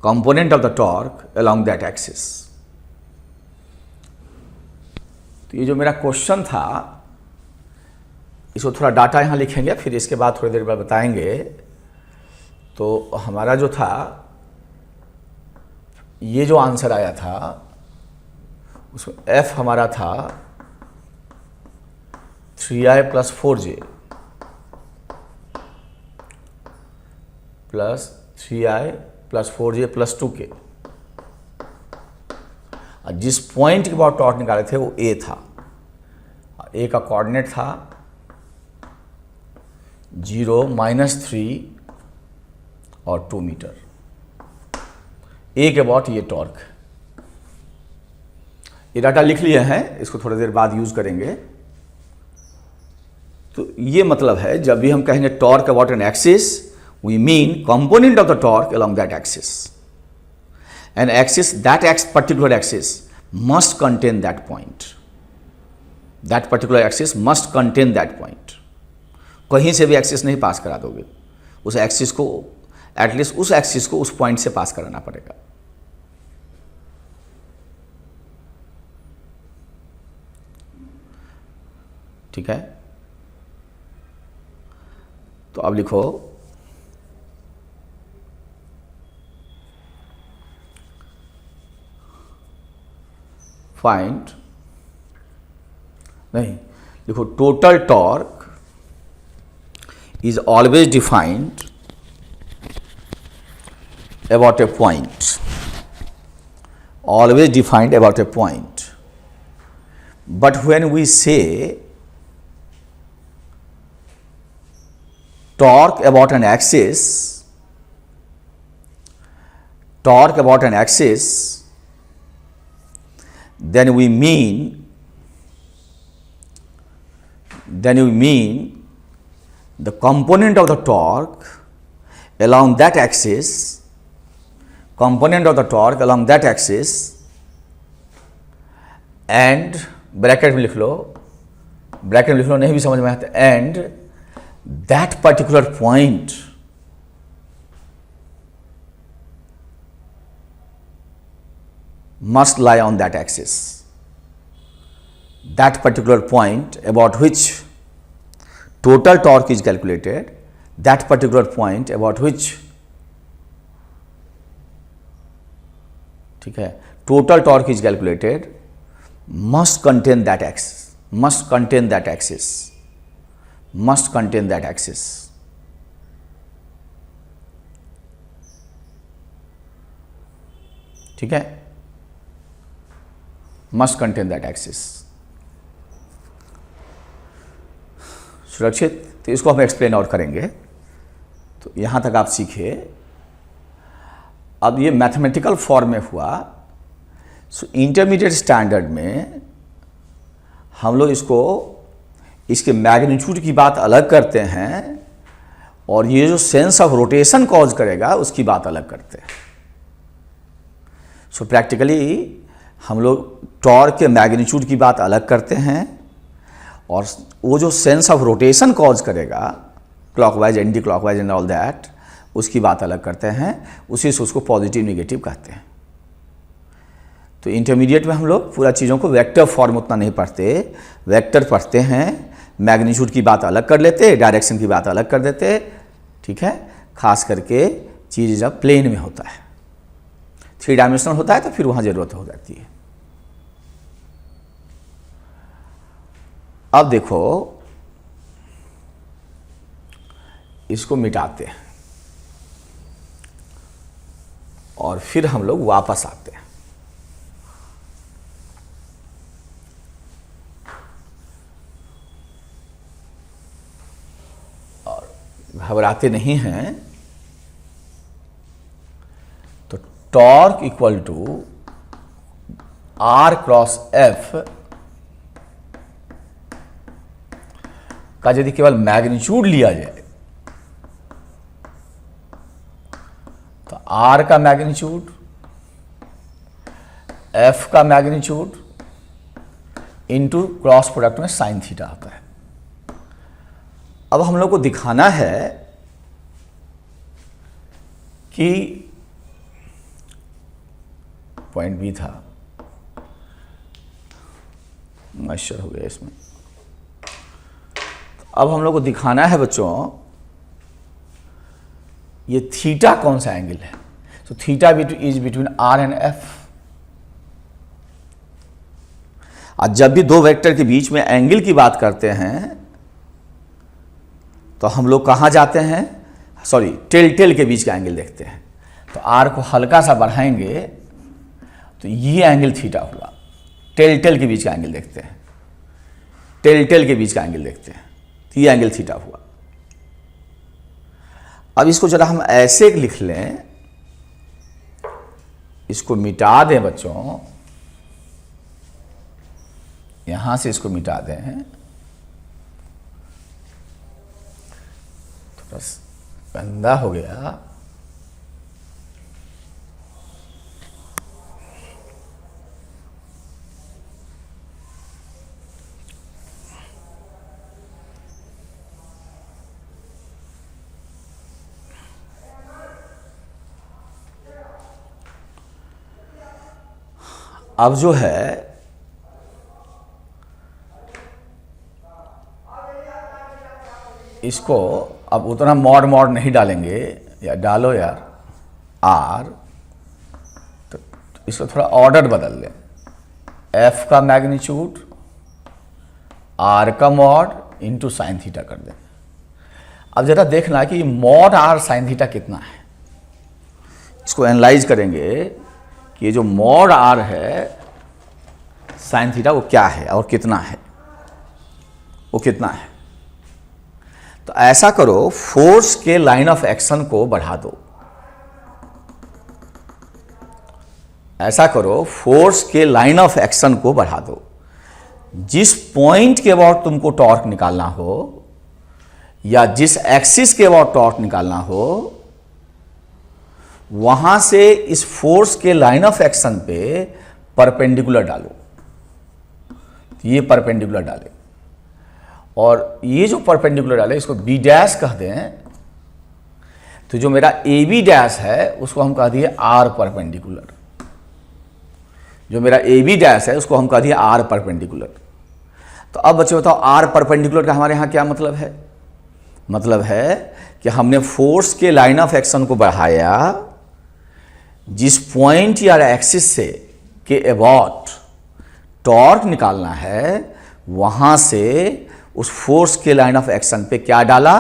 Component of the torque along that axis. तो ये जो मेरा question था, इसको थोड़ा data यहाँ लिखेंगे, फिर इसके बाद थोड़ी देर बाद बताएंगे। तो हमारा जो था, ये जो आंसर आया था, उसमें F हमारा था 3I + 4J + 3I + 4J + 2K। जिस पॉइंट के अबाउट टॉर्क निकाले थे वो A था। A का कोऑर्डिनेट था 0, -3 और 2 मीटर। A के अबाउट ये टॉर्क ये डाटा लिख लिए हैं, इसको थोड़ी देर बाद यूज करेंगे। तो ये मतलब है जब भी हम कहेंगे torque about an axis, we mean component of the torque along that axis. An axis, that particular axis must contain that point. That particular axis must contain that point. कहीं से भी एक्सिस नहीं पास करा दोगे, उस एक्सिस को, at least उस axis को उस पॉइंट से पास कराना पड़ेगा। ठीक है, तो अब लिखो फाइंड, नहीं लिखो total torque is always defined about a point, always defined about a point. But when we say torque about an axis, torque about an axis, then we mean the component of the torque along that axis, component of the torque along that axis, and bracket में लिख लो, bracket में लिख लो, नहीं भी समझ में आता, and that particular point must lie on that axis. That particular point about which total torque is calculated, that particular point about which, ठीक है, total torque is calculated must contain that axis, must contain that axis, must contain that axis. ठीक है, must contain that axis. सुरक्षित, तो इसको हम explain और करेंगे। तो यहाँ तक आप सीखे। अब ये मैथमेटिकल फॉर्म में हुआ। सो इंटरमीडिएट स्टैंडर्ड में हम लोग इसको, इसके मैग्नीट्यूड की बात अलग करते हैं और ये जो सेंस ऑफ रोटेशन कॉज करेगा उसकी बात अलग करते हैं। सो प्रैक्टिकली हम लोग टॉर्क के मैग्नीट्यूड की बात अलग करते हैं और वो जो सेंस ऑफ रोटेशन कॉज करेगा, clockwise, anti clockwise and all that, उसकी बात अलग करते हैं। उसी से उसको पॉजिटिव नेगेटिव कहते हैं। तो इंटरमीडिएट में हम लोग पूरा चीज़ों को वेक्टर फॉर्म उतना नहीं पढ़ते, वेक्टर पढ़ते हैं, मैग्नीट्यूड की बात अलग कर लेते, डायरेक्शन की बात अलग कर देते। ठीक है, खास करके चीज़ जब प्लेन में होता है, 3 डायमेंशनल होता है तो फिर वहाँ ज़रूरत हो जाती है। अब देखो, इसको मिटाते हैं और फिर हम लोग वापस आते हैं। और घबराते नहीं हैं। तो torque equal to R cross F का यदि केवल मैग्नीट्यूड लिया जाए तो आर का मैग्नीट्यूड, एफ का मैग्नीट्यूड इनटू क्रॉस प्रोडक्ट में साइन थीटा आता है। अब हम लोग को दिखाना है कि पॉइंट बी था, मॉइस्चर हो गया इसमें। अब हम लोग को दिखाना है बच्चों, ये थीटा कौन सा एंगल है। तो theta is between R and F. और जब भी दो वेक्टर के बीच में एंगल की बात करते हैं तो हम लोग कहाँ जाते हैं, सॉरी, टेल के बीच का एंगल देखते हैं। तो आर को हल्का सा बढ़ाएंगे तो ये एंगल थीटा हुआ। टेल के बीच का एंगल देखते हैं, टेल के बीच का एंगल देखते हैं, तो ये एंगल थीटा हुआ। अब इसको जरा हम ऐसे लिख लें, इसको मिटा दें बच्चों। यहां से इसको मिटा दें, थोड़ा गंदा हो गया। अब जो है इसको अब उतना मॉड नहीं डालेंगे, या डालो यार आर, तो इसको थोड़ा ऑर्डर बदल लें। एफ का मैग्नीट्यूड आर का मॉड इंटू साइन थीटा कर दें। अब जरा देखना कि मॉड आर साइन थीटा कितना है, इसको एनालाइज करेंगे कि ये जो मॉड आर है साइन थीटा वो क्या है और कितना है, वो कितना है। तो ऐसा करो, फोर्स के लाइन ऑफ एक्शन को बढ़ा दो। ऐसा करो, फोर्स के लाइन ऑफ एक्शन को बढ़ा दो। जिस पॉइंट के अबाउट तुमको टॉर्क निकालना हो या जिस एक्सिस के अबाउट टॉर्क निकालना हो, वहां से इस फोर्स के लाइन ऑफ एक्शन पे परपेंडिकुलर डालो। ये परपेंडिकुलर डाले और ये जो परपेंडिकुलर डाले इसको बी डैश कह दें। तो जो मेरा ए बी डैश है उसको हम कह दिए आर परपेंडिकुलर। जो मेरा ए बी डैश है उसको हम कह दिए आर परपेंडिकुलर। तो अब बच्चे बताओ आर परपेंडिकुलर का हमारे यहाँ क्या मतलब है? मतलब है कि हमने फोर्स के लाइन ऑफ एक्शन को बढ़ाया, जिस पॉइंट या एक्सिस से के अबाउट टॉर्क निकालना है वहां से उस फोर्स के लाइन ऑफ एक्शन पे क्या डाला?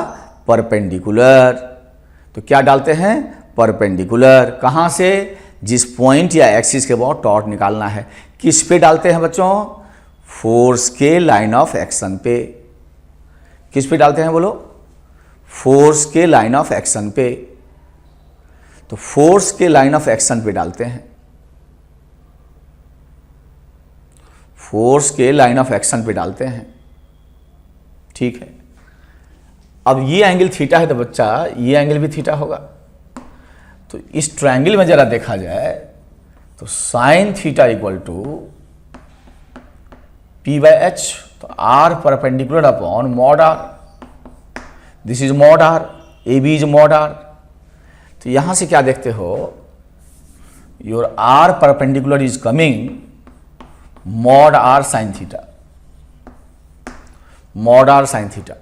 परपेंडिकुलर। तो क्या डालते हैं? परपेंडिकुलर। कहां से? जिस पॉइंट या एक्सिस के अबाउट टॉर्क निकालना है। किस पे डालते हैं बच्चों? फोर्स के लाइन ऑफ एक्शन पे। किस पे डालते हैं बोलो? फोर्स के लाइन ऑफ एक्शन पे। तो फोर्स के लाइन ऑफ एक्शन पे डालते हैं, फोर्स के लाइन ऑफ एक्शन पे डालते हैं। ठीक है। अब ये एंगल थीटा है तो बच्चा ये एंगल भी थीटा होगा। तो इस ट्रायंगल में जरा देखा जाए तो sine theta equal to P by H. तो R perpendicular upon mod R. This is mod R, A B is mod R. तो यहां से क्या देखते हो? Your R perpendicular is coming mod R sine theta. Mod R sine theta.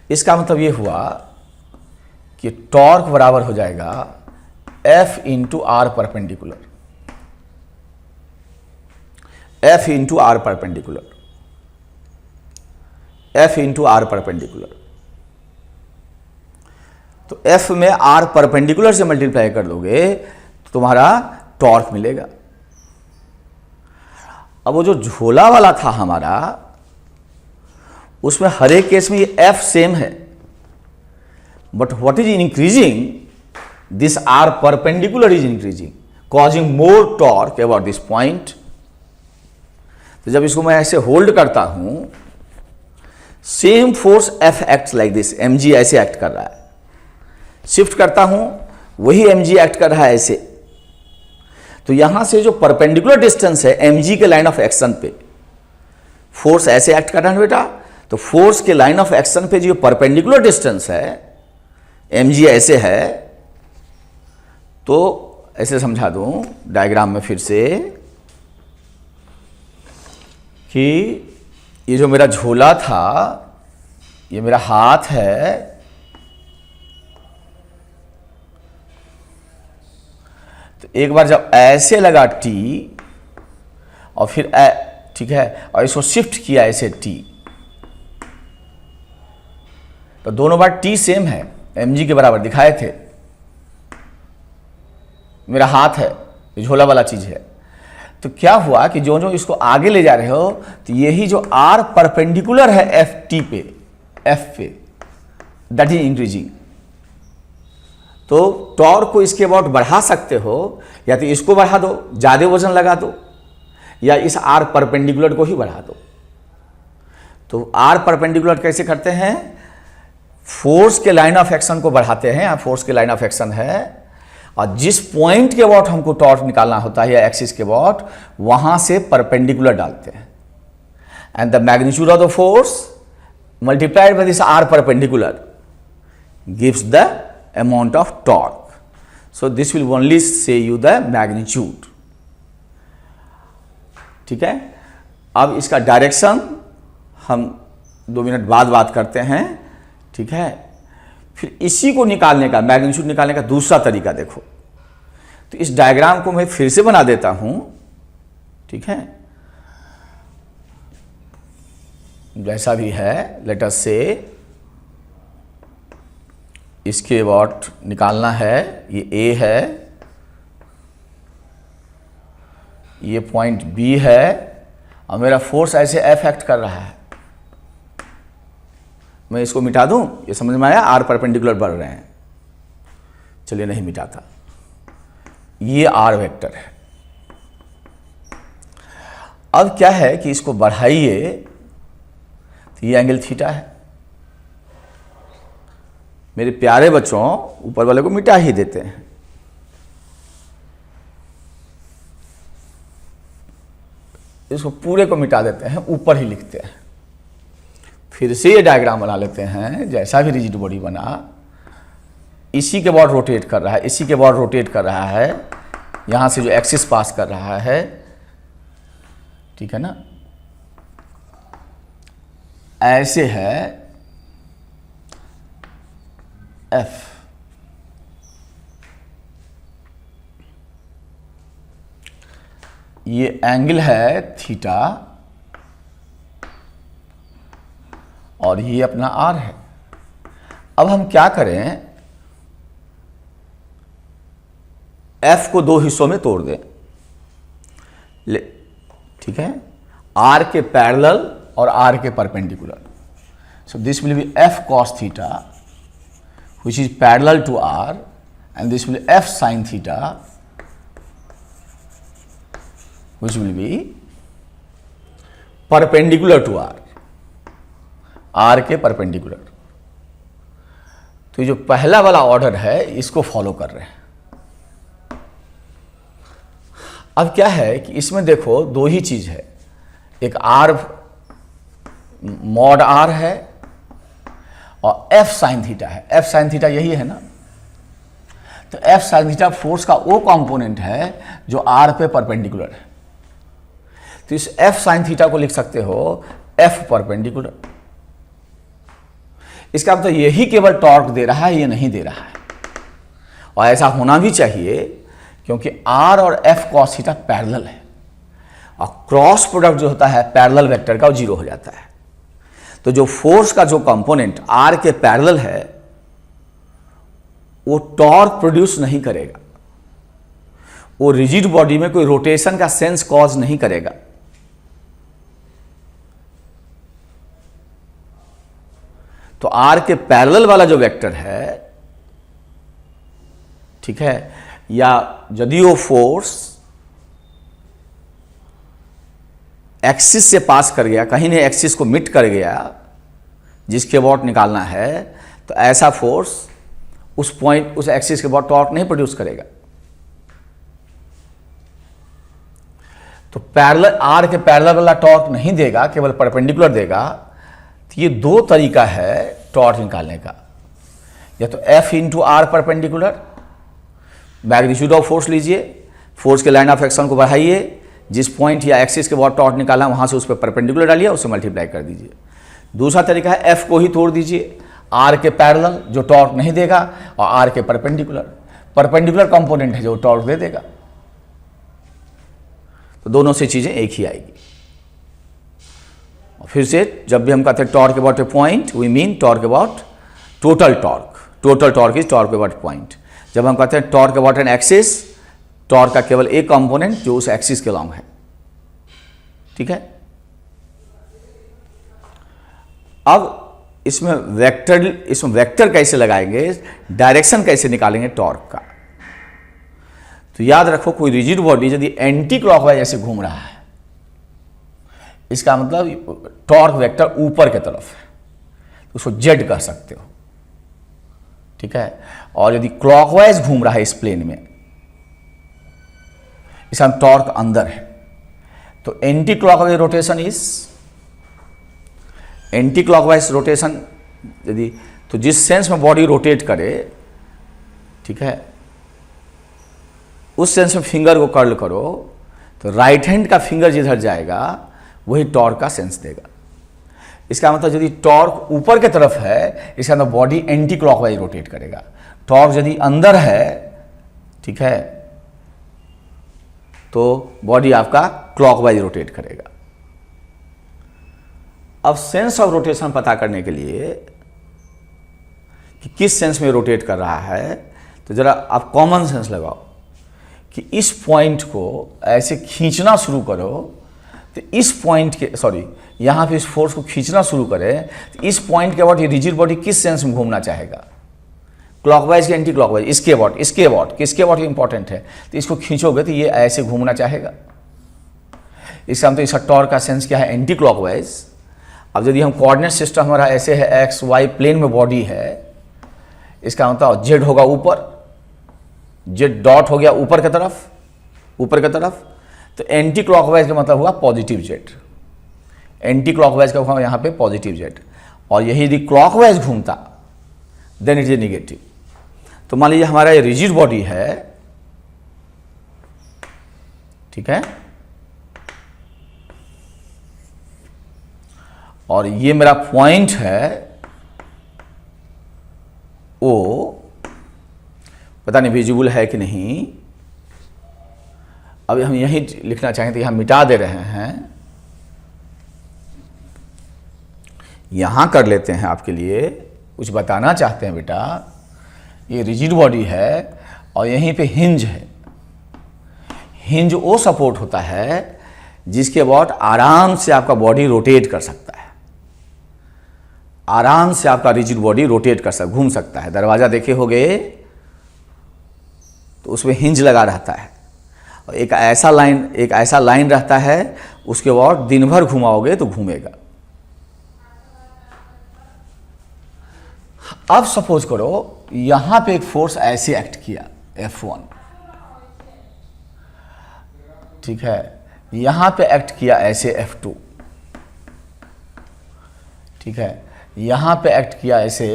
इसका मतलब यह हुआ कि टॉर्क बराबर हो जाएगा F into R perpendicular. F into R perpendicular. F into R perpendicular. तो एफ में आर परपेंडिकुलर से मल्टीप्लाई कर दोगे तो तुम्हारा टॉर्क मिलेगा। अब वो जो झोला वाला था हमारा, उसमें हर एक केस में ये एफ सेम है, but what is increasing? This R perpendicular is increasing, causing more torque about this point. तो जब इसको मैं ऐसे होल्ड करता हूं, same force F act like this. mg ऐसे एक्ट कर रहा है। शिफ्ट करता हूं, वही mg एक्ट कर रहा है ऐसे। तो यहां से जो परपेंडिकुलर डिस्टेंस है mg के लाइन ऑफ एक्शन पे, फोर्स ऐसे एक्ट कर रहा है बेटा। तो फोर्स के लाइन ऑफ एक्शन पे जो परपेंडिकुलर डिस्टेंस है mg ऐसे है। तो ऐसे समझा दूं डायग्राम में फिर से कि ये जो मेरा झोला था, ये मेरा हाथ है, तो एक बार जब ऐसे लगा T और फिर ठीक है, और इसको शिफ्ट किया ऐसे T, तो दोनों बार T सेम है, mg के बराबर दिखाए थे। मेरा हाथ है, ये झोला वाला चीज है। तो क्या हुआ कि जो जो इसको आगे ले जा रहे हो, तो यही जो R परपेंडिकुलर है एफ टी पे, एफ पे, दैट इज इंक्रीजिंग। तो टॉर्क को इसके अबाउट बढ़ा सकते हो, या तो इसको बढ़ा दो, ज्यादा वजन लगा दो, या इस आर परपेंडिकुलर को ही बढ़ा दो। तो आर परपेंडिकुलर कैसे करते हैं, फोर्स के लाइन ऑफ एक्शन को बढ़ाते हैं, या फोर्स के लाइन ऑफ एक्शन है, और जिस पॉइंट के अबाउट हमको टॉर्क निकालना होता है या एक्सिस के अबाउट, वहां से परपेंडिकुलर डालते हैं, and the magnitude of the force multiplied by this R perpendicular gives the amount of torque. So this will only say you the magnitude. ठीक है, अब इसका डायरेक्शन हम 2 मिनट बाद बात करते हैं। ठीक है, फिर इसी को निकालने का, मैग्नीट्यूड निकालने का दूसरा तरीका देखो। तो इस डायग्राम को मैं फिर से बना देता हूं। ठीक है, जैसा भी है, लेट अस से इसके अबाउट निकालना है, ये ए है, ये पॉइंट बी है, और मेरा फोर्स ऐसे एफ एक्ट कर रहा है। मैं इसको मिटा दूं, ये समझ में आया, आर परपेंडिकुलर बढ़ रहे हैं। चलिए नहीं मिटाता, ये आर वेक्टर है। अब क्या है कि इसको बढ़ाइए तो ये एंगल थीटा है। मेरे प्यारे बच्चों, ऊपर वाले को मिटा ही देते हैं। इसको पूरे को मिटा देते हैं, ऊपर ही लिखते हैं। फिर से ये डायग्राम बना लेते हैं, जैसा भी रिजिड बॉडी बना, इसी के अबाउट रोटेट कर रहा है, इसी के अबाउट रोटेट कर रहा है, यहां से जो एक्सिस पास कर रहा है। ठीक है ना, ऐसे है एफ, ये एंगल है थीटा, और ये अपना आर है। अब हम क्या करें, एफ को 2 हिस्सों में तोड़ दें। ठीक है, आर के पैरेलल और आर के perpendicular. So this will be F cos theta which is parallel to R, and this will F sine theta which will be perpendicular to R, R के परपेंडिकुलर। तो ये जो पहला वाला ऑर्डर है, इसको फॉलो कर रहे हैं। अब क्या है कि इसमें देखो 2 ही चीज है, एक आर मॉड आर है और एफ साइन थीटा है। एफ साइन थीटा यही है ना, तो एफ साइन थीटा फोर्स का वो कंपोनेंट है जो आर पे परपेंडिकुलर है। तो इस एफ साइन थीटा को लिख सकते हो एफ परपेंडिकुलर। इसका मतलब यही केवल टॉर्क दे रहा है, ये नहीं दे रहा है, और ऐसा होना भी चाहिए क्योंकि आर और एफ कॉस थीटा पैरेलल है, और क्रॉस प्रोडक्ट जो होता है पैरेलल वेक्टर का, वो 0 हो जाता है। तो जो फोर्स का जो कंपोनेंट आर के पैरेलल है, वो टॉर्क प्रोड्यूस नहीं करेगा, वो रिजिड बॉडी में कोई रोटेशन का सेंस कॉज नहीं करेगा। तो आर के पैरेलल वाला जो वेक्टर है, ठीक है, या यदि वो फोर्स एक्सिस से पास कर गया, कहीं ने एक्सिस को मिट कर गया जिसके अबाउट निकालना है, तो ऐसा फोर्स उस पॉइंट, उस एक्सिस के अबाउट टॉर्क नहीं प्रोड्यूस करेगा। तो पैरेलल, आर के पैरेलल वाला टॉर्क नहीं देगा, केवल परपेंडिकुलर देगा। तो ये 2 तरीका है टॉर्क निकालने का, या तो F into R perpendicular, magnitude of force लीजिए, फोर्स के लाइन ऑफ एक्शन को बढ़ाइए, जिस पॉइंट या एक्सिस के बाद टॉर्क निकाला वहां से उस पर परपेंडिकुलर डालिए, उससे मल्टीप्लाई कर दीजिए। दूसरा तरीका है एफ को ही तोड़ दीजिए, आर के पैरेलल जो टॉर्क नहीं देगा, और आर के परपेंडिकुलर, परपेंडिकुलर कंपोनेंट है जो टॉर्क दे देगा। तो दोनों से चीजें एक ही आएगी। फिर से जब भी हम कहते हैं torque about a point, we mean torque about total torque. Total torque is torque about point. जब हम कहते हैं torque about an axis, torque का केवल एक कंपोनेंट जो उस एक्सिस के लॉन्ग है। ठीक है, अब इसमें वेक्टर कैसे लगाएंगे, डायरेक्शन कैसे निकालेंगे टॉर्क का। तो याद रखो, कोई रिजिड बॉडी यदि एंटी क्लॉकवाइज ऐसे घूम रहा है, इसका मतलब टॉर्क वेक्टर ऊपर की तरफ है, उसको जेड कह सकते हो, ठीक है। और यदि क्लॉकवाइज घूम रहा है इस प्लेन में, इसका टॉर्क अंदर है, तो anti clockwise rotation is anti clockwise rotation यदि, तो जिस सेंस में बॉडी रोटेट करे, ठीक है, उस सेंस में फिंगर को कर्ल करो तो राइट हैंड का फिंगर जिधर जाएगा वही टॉर्क का सेंस देगा। इसका मतलब यदि टॉर्क ऊपर की तरफ है, इसका मतलब बॉडी एंटी क्लॉकवाइज रोटेट करेगा। टॉर्क यदि अंदर है, ठीक है, तो बॉडी आपका क्लॉकवाइज रोटेट करेगा। अब सेंस ऑफ रोटेशन पता करने के लिए कि किस सेंस में रोटेट कर रहा है, तो जरा आप कॉमन सेंस लगाओ कि इस पॉइंट को ऐसे खींचना शुरू करो, तो इस पॉइंट के यहाँ पे इस फोर्स को खींचना शुरू करें, तो इस पॉइंट के अबाउट ये रिजिड बॉडी किस सेंस में घूमना चाहेगा, क्लॉकवाइज या एंटी क्लॉकवाइज, इसके अबाउट किसके अबाउट इंपॉर्टेंट है, तो इसको खींचोगे तो ये ऐसे घूमना चाहेगा। इसका मतलब इसका टॉर्क का सेंस क्या है, एंटी क्लॉकवाइज। अब यदि हम कोऑर्डिनेट सिस्टम हमारा ऐसे है, एक्स वाई प्लेन में बॉडी है, इसका मतलब जेड होगा ऊपर, जेड डॉट हो गया ऊपर की तरफ, तो एंटी क्लॉकवाइज का मतलब हुआ पॉजिटिव जेड, एंटी क्लॉकवाइज का हुआ यहाँ पे पॉजिटिव जेड। और यही यदि क्लॉकवाइज घूमता देन इट इज नेगेटिव। तो मान लीजिए हमारा ये रिजिड बॉडी है, ठीक है, और ये मेरा पॉइंट है ओ, पता नहीं विजिबल है कि नहीं। अब हम यही लिखना चाहें तो यहां मिटा दे रहे हैं, यहां कर लेते हैं आपके लिए, कुछ बताना चाहते हैं बेटा। ये रिजिड बॉडी है और यहीं पे हिंज है। हिंज वो सपोर्ट होता है जिसके अबाउट आराम से आपका बॉडी रोटेट कर सकता है, आराम से आपका रिजिड बॉडी रोटेट कर सकता, घूम सकता है। दरवाजा देखे होगे तो उसमें हिंज लगा रहता है, और एक ऐसा लाइन रहता है, उसके बाद दिन भर घुमाओगे तो घूमेगा। अब सपोज करो यहां पे एक फोर्स ऐसे एक्ट किया F1, ठीक है, यहां पे एक्ट किया ऐसे F2, ठीक है, यहां पे एक्ट किया ऐसे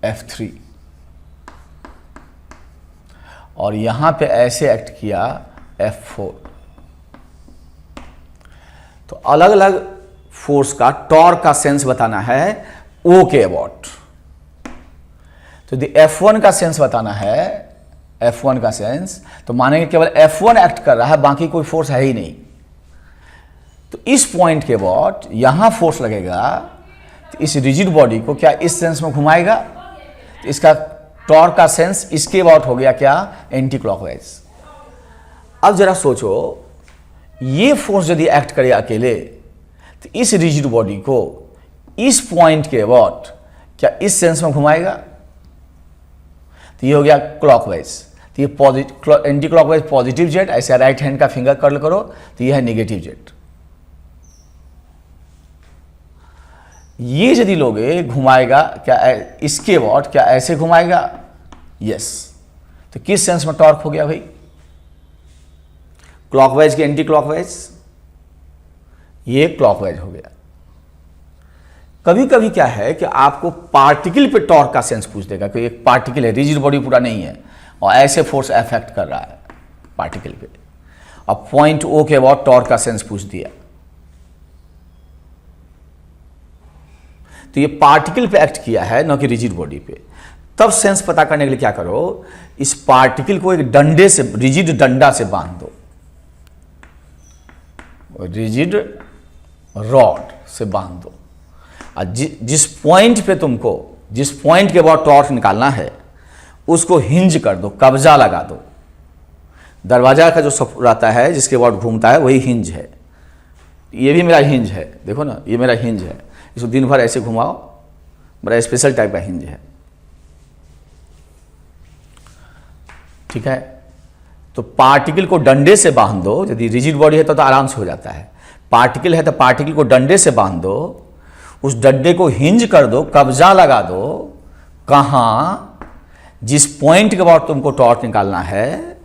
F3, और यहां पे ऐसे एक्ट किया F4। तो अलग अलग फोर्स का टॉर्क का सेंस बताना है O के अबाउट। तो यदि F1 का सेंस बताना है, F1 का सेंस, तो मानेंगे केवल F1 एक्ट कर रहा है, बाकी कोई फोर्स है ही नहीं। तो इस पॉइंट के अबाउट यहां फोर्स लगेगा, तो इस रिजिड बॉडी को क्या इस सेंस में घुमाएगा, तो इसका टॉर्क का सेंस इसके अबाउट हो गया क्या, एंटी क्लॉकवाइज। अब जरा सोचो, ये फोर्स यदि एक्ट करे अकेले, तो इस रिजिड बॉडी को इस पॉइंट के अबाउट क्या इस सेंस में घुमाएगा, तो ये हो गया क्लॉकवाइज। तो ये एंटी क्लॉकवाइज पॉजिटिव जेड, ऐसे राइट हैंड का फिंगर कर्ल करो तो ये है नेगेटिव जेड। ये यदि लोगे घुमाएगा क्या इसके अबाउट, क्या ऐसे घुमाएगा, यस। तो किस सेंस में टॉर्क हो गया भाई, क्लॉकवाइज के एंटी क्लॉकवाइज, ये क्लॉकवाइज हो गया। कभी कभी क्या है कि आपको पार्टिकल पे टॉर्क का सेंस पूछ देगा कि एक पार्टिकल है, रिजिड बॉडी पूरा नहीं है, और ऐसे फोर्स अफेक्ट कर रहा है पार्टिकल पे, और पॉइंट ओ के अबाउट टॉर्क का सेंस पूछ दिया। तो ये पार्टिकल पे एक्ट किया है, न कि रिजिड बॉडी पे। तब सेंस पता करने के लिए क्या करो, इस पार्टिकल को एक डंडे से, रिजिड डंडा से बांध दो, रिजिड रॉड से बांध दो, और जिस पॉइंट पे तुमको, जिस पॉइंट के बाद टॉर्क निकालना है, उसको हिंज कर दो, कब्जा लगा दो। दरवाजा का जो रहता है जिसके बाद घूमता है वही हिंज है। ये भी मेरा हिंज है, देखो ना, ये मेरा हिंज है, इसको दिन भर ऐसे घुमाओ, बड़ा स्पेशल टाइप का हिंज है, ठीक है। तो पार्टिकल को डंडे से बांध दो, यदि रिजिड बॉडी है तो आराम से हो जाता है। पार्टिकल है तो पार्टिकल को डंडे से बांध दो, उस डंडे को हिंज कर दो, कब्जा लगा दो, कहाँ, जिस पॉइंट के बाद तुमको टॉर्क निकालना है,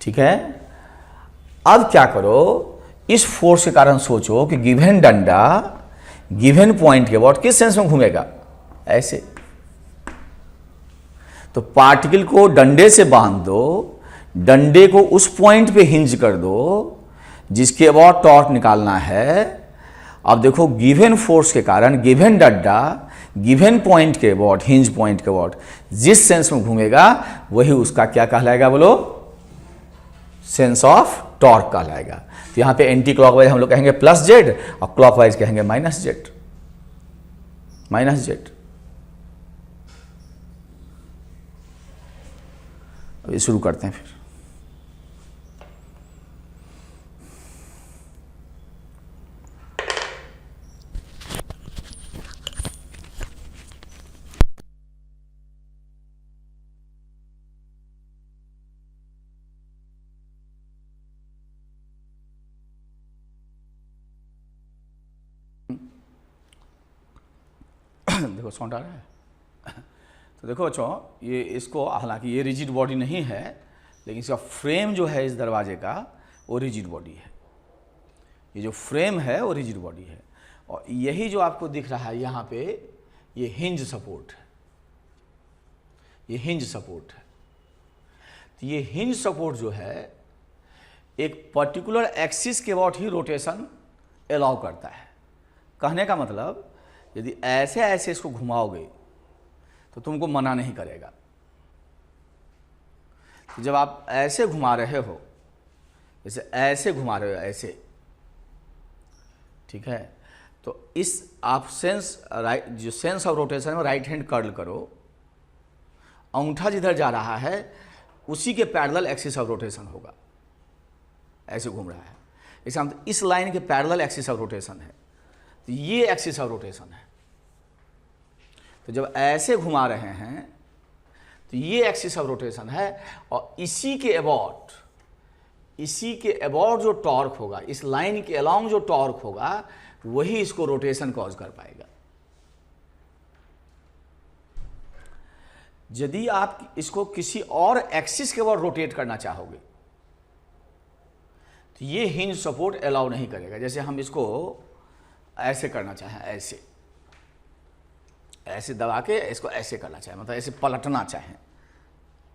ठीक है। अब क्या करो, इस फोर्स के कारण सोचो कि गिवन डंडा गिवन पॉइंट के बाद किस सेंस में घूमेगा, ऐसे। तो पार्टिकल को डंडे से बांध दो, डंडे को उस पॉइंट पे हिंज कर दो जिसके अबाउट टॉर्क निकालना है। अब देखो गिवन फोर्स के कारण गिवन डंडा गिवन पॉइंट के अबाउट, हिंज पॉइंट के अबाउट जिस सेंस में घूमेगा वही उसका क्या कहलाएगा, बोलो, सेंस ऑफ टॉर्क कहलाएगा। तो यहां पे एंटी क्लॉकवाइज हम लोग कहेंगे प्लस जेड और क्लॉकवाइज कहेंगे माइनस जेड, माइनस जेड। अभी शुरू करते हैं फिर। देखो साउंड आ रहा है। तो देखो बच्चों, ये इसको, हालांकि ये रिजिड बॉडी नहीं है, लेकिन इसका फ्रेम जो है इस दरवाजे का वो रिजिड बॉडी है। ये जो फ्रेम है वो रिजिड बॉडी है, और यही जो आपको दिख रहा है यहाँ पे, ये हिंज सपोर्ट है, ये हिंज सपोर्ट है। तो ये हिंज सपोर्ट जो है एक पर्टिकुलर एक्सिस के अबाउट ही रोटेशन अलाउ करता है। कहने का मतलब, यदि ऐसे ऐसे इसको घुमाओगे तो तुमको मना नहीं करेगा। तो जब आप ऐसे घुमा रहे हो, जैसे ऐसे घुमा रहे हो ऐसे, ठीक है, तो इस आप सेंस राइट, जो सेंस ऑफ रोटेशन में राइट हैंड कर्ल करो, अंगूठा जिधर जा रहा है उसी के पैरेलल एक्सिस ऑफ रोटेशन होगा। ऐसे घूम रहा है, इसका मतलब इस लाइन के पैरेलल एक्सिस ऑफ रोटेशन है, तो ये एक्सिस ऑफ रोटेशन है। तो जब ऐसे घुमा रहे हैं तो ये एक्सिस ऑफ रोटेशन है, और इसी के अबाउट जो टॉर्क होगा, इस लाइन के अलोंग जो टॉर्क होगा वही इसको रोटेशन कॉज कर पाएगा। यदि आप इसको किसी और एक्सिस के अबाउट रोटेट करना चाहोगे तो ये हिंज सपोर्ट अलाउ नहीं करेगा। जैसे हम इसको ऐसे करना चाहें, ऐसे ऐसे दबा के इसको ऐसे करना चाहें, मतलब ऐसे पलटना चाहें,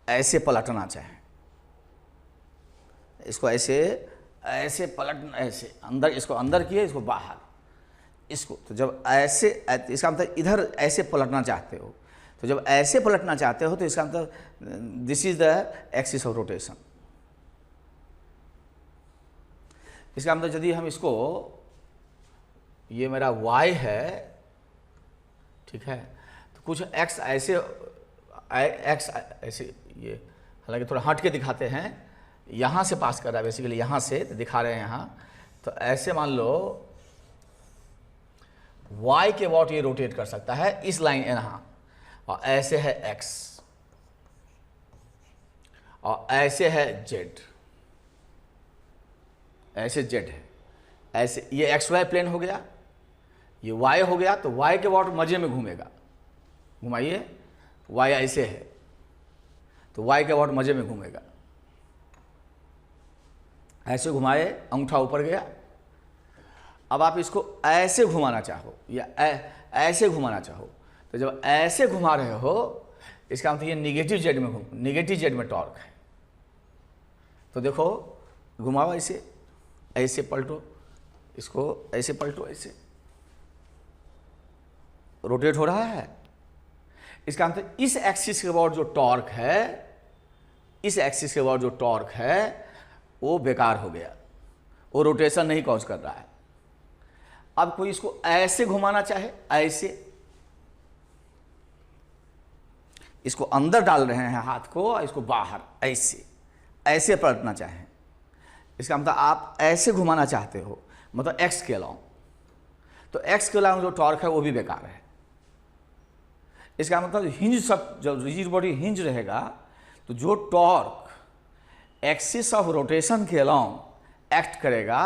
ऐसे पलटना चाहें, इसको ऐसे ऐसे पलटना, ऐसे अंदर, इसको अंदर किए, इसको बाहर, इसको। तो जब ऐसे, इसका मतलब इधर ऐसे पलटना चाहते हो, तो जब ऐसे पलटना चाहते हो तो इसका मतलब this is the axis of rotation. इसका मतलब यदि हम इसको, ये मेरा y है, ठीक है, तो कुछ x ऐसे, x ऐसे, ये हालांकि थोड़ा हट के दिखाते हैं, यहाँ से पास कर रहा है बेसिकली, यहाँ से दिखा रहे हैं यहाँ। तो ऐसे मान लो y के अबाउट ये रोटेट कर सकता है इस लाइन यहाँ, और ऐसे है x, और ऐसे है z, ऐसे z है, ऐसे ये xy प्लेन हो गया, ये y हो गया। तो y के अबाउट मजे में घूमेगा, घुमाइए, y ऐसे है तो y के अबाउट मजे में घूमेगा। ऐसे घुमाए, अंगूठा ऊपर गया। अब आप इसको ऐसे घुमाना चाहो या ऐसे घुमाना चाहो, तो जब ऐसे घुमा रहे हो इसका मतलब ये निगेटिव जेड में टॉर्क है। तो देखो घुमाओ, ऐसे ऐसे पलटो, इसको ऐसे पलटो, ऐसे रोटेट हो रहा है। इसका मतलब इस एक्सिस के अबाउट जो टॉर्क है, इस एक्सिस के अबाउट जो टॉर्क है वो बेकार हो गया, वो रोटेशन नहीं कॉज कर रहा है। अब कोई इसको ऐसे घुमाना चाहे, ऐसे, इसको अंदर डाल रहे हैं हाथ को, इसको बाहर, ऐसे ऐसे पलटना चाहें, इसका मतलब आप ऐसे घुमाना चाहते हो, मतलब एक्स के अलाउंग, तो एक्स के अलाउंग जो टॉर्क है वो भी बेकार है। इसका मतलब हिंज, सब जब रिजिड बॉडी हिंज रहेगा तो जो टॉर्क एक्सिस ऑफ रोटेशन के अलाउंग एक्ट करेगा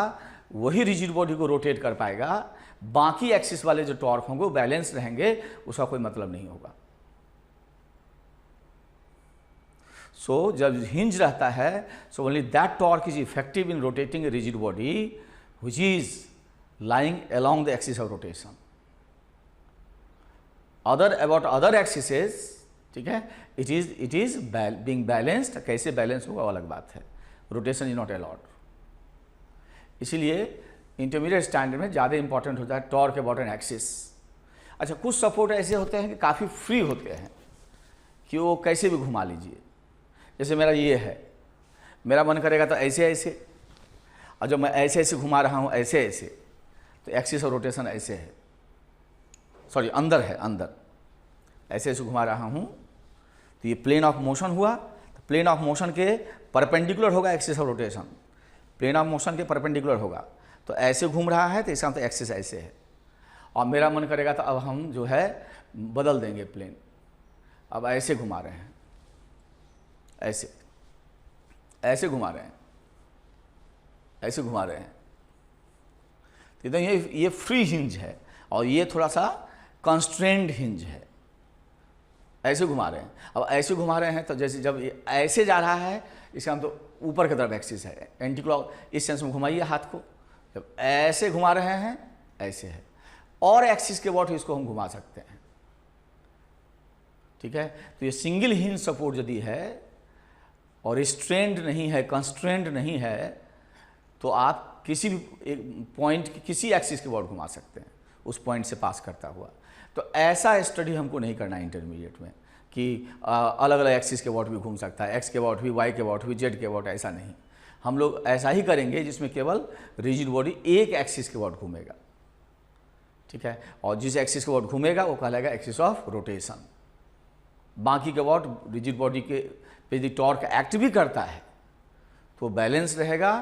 वही रिजिड बॉडी को रोटेट कर पाएगा, बाकी एक्सिस वाले जो टॉर्क होंगे वो बैलेंस रहेंगे, उसका कोई मतलब नहीं होगा। सो जब हिंज रहता है, so only that torque is effective in rotating A rigid body which is lying along the axis of rotation. About other axes, ठीक है, इट इज बीइंग बैलेंस्ड। कैसे बैलेंस होगा वो अलग बात है, रोटेशन इज नॉट अलाउड। इसीलिए intermediate standard में ज़्यादा इंपॉर्टेंट होता है टॉर्क अबाउट एन एक्सिस। अच्छा, कुछ सपोर्ट ऐसे होते हैं कि काफ़ी फ्री होते हैं कि वो कैसे भी घुमा लीजिए। जैसे मेरा ये है, मेरा मन करेगा तो ऐसे ऐसे, और जब मैं ऐसे ऐसे घुमा रहा हूँ ऐसे ऐसे, तो एक्सिस ऑफ रोटेशन ऐसे है, सॉरी अंदर है, अंदर ऐसे ऐसे घुमा रहा हूँ तो ये प्लेन ऑफ मोशन हुआ। तो प्लेन ऑफ मोशन के परपेंडिकुलर होगा axis of rotation, plane of motion के परपेंडिकुलर होगा। तो ऐसे घूम रहा है तो इसका मतलब एक्सिस ऐसे है। और मेरा मन करेगा तो अब हम जो है बदल देंगे प्लेन, अब ऐसे घुमा रहे हैं, ऐसे ऐसे घुमा रहे हैं, ऐसे घुमा रहे हैं। तो ये फ्री हिंज है और ये थोड़ा सा कंस्ट्रेंड हिंज है। ऐसे घुमा रहे हैं, अब ऐसे घुमा रहे हैं तो जैसे जब ये ऐसे जा रहा है, इसका मतलब ऊपर की तरफ एक्सिस है, एंटी क्लॉक, इस सेंस में घुमाइए हाथ को। जब ऐसे घुमा रहे हैं ऐसे है, और एक्सिस के अबाउट इसको हम घुमा सकते हैं, ठीक है। तो ये सिंगल हिंज सपोर्ट यदि है और स्ट्रेंड नहीं है, कंस्ट्रेंड नहीं है, तो आप किसी भी एक पॉइंट, किसी एक्सिस के अबाउट घुमा सकते हैं, उस पॉइंट से पास करता हुआ। तो ऐसा स्टडी हमको नहीं करना है इंटरमीडिएट में कि अलग अलग एक्सिस के अबाउट भी घूम सकता है, एक्स के अबाउट भी, वाई के अबाउट भी, जेड के अबाउट, ऐसा नहीं। हम लोग ऐसा ही करेंगे जिसमें केवल रिजिड बॉडी एक एक्सिस के अबाउट घूमेगा, ठीक है। और जिस एक्सिस के अबाउट घूमेगा वो कहलाएगा एक्सिस ऑफ रोटेशन। बाकी के अबाउट रिजिड बॉडी के पे यदि टॉर्क एक्ट भी करता है तो बैलेंस रहेगा,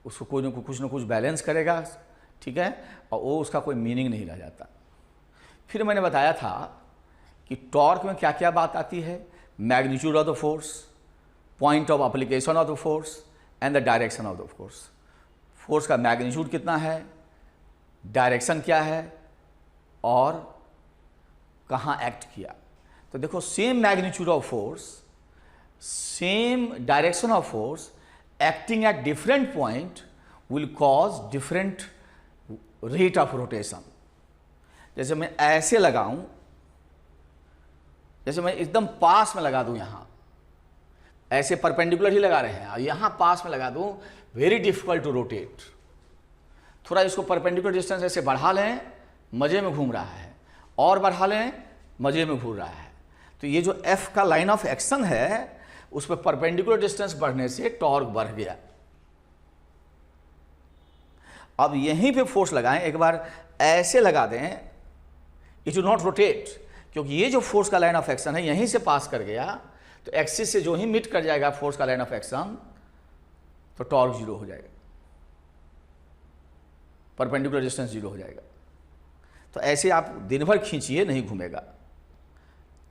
उसको कोई ना कुछ बैलेंस करेगा, ठीक है, और वो उसका कोई मीनिंग नहीं रह जाता। फिर मैंने बताया था कि टॉर्क में क्या क्या बात आती है, magnitude of the force, point of application of the force and the direction of the force. Force का मैग्नीट्यूड कितना है, डायरेक्शन क्या है और कहाँ एक्ट किया। तो देखो, same magnitude of force, same direction of force acting at different point will cause different rate of rotation. जैसे मैं ऐसे लगाऊं, जैसे मैं एकदम पास में लगा दूं, यहां ऐसे परपेंडिकुलर ही लगा रहे हैं, और यहां पास में लगा दूं, वेरी डिफिकल्ट टू रोटेट। थोड़ा इसको परपेंडिकुलर डिस्टेंस ऐसे बढ़ा लें, मजे में घूम रहा है, और बढ़ा लें, मजे में घूम रहा है। तो ये जो एफ का लाइन ऑफ एक्शन है, उस पर परपेंडिकुलर डिस्टेंस बढ़ने से टॉर्क बढ़ गया। अब यहीं पे फोर्स लगाएं, एक बार ऐसे लगा दें, इट विल नॉट रोटेट, क्योंकि ये जो फोर्स का लाइन ऑफ एक्शन है यहीं से पास कर गया, तो एक्सिस से जो ही मीट कर जाएगा फोर्स का लाइन ऑफ एक्शन, तो टॉर्क जीरो हो जाएगा, परपेंडिकुलर डिस्टेंस जीरो हो जाएगा। तो ऐसे आप दिन भर खींचिए, नहीं घूमेगा,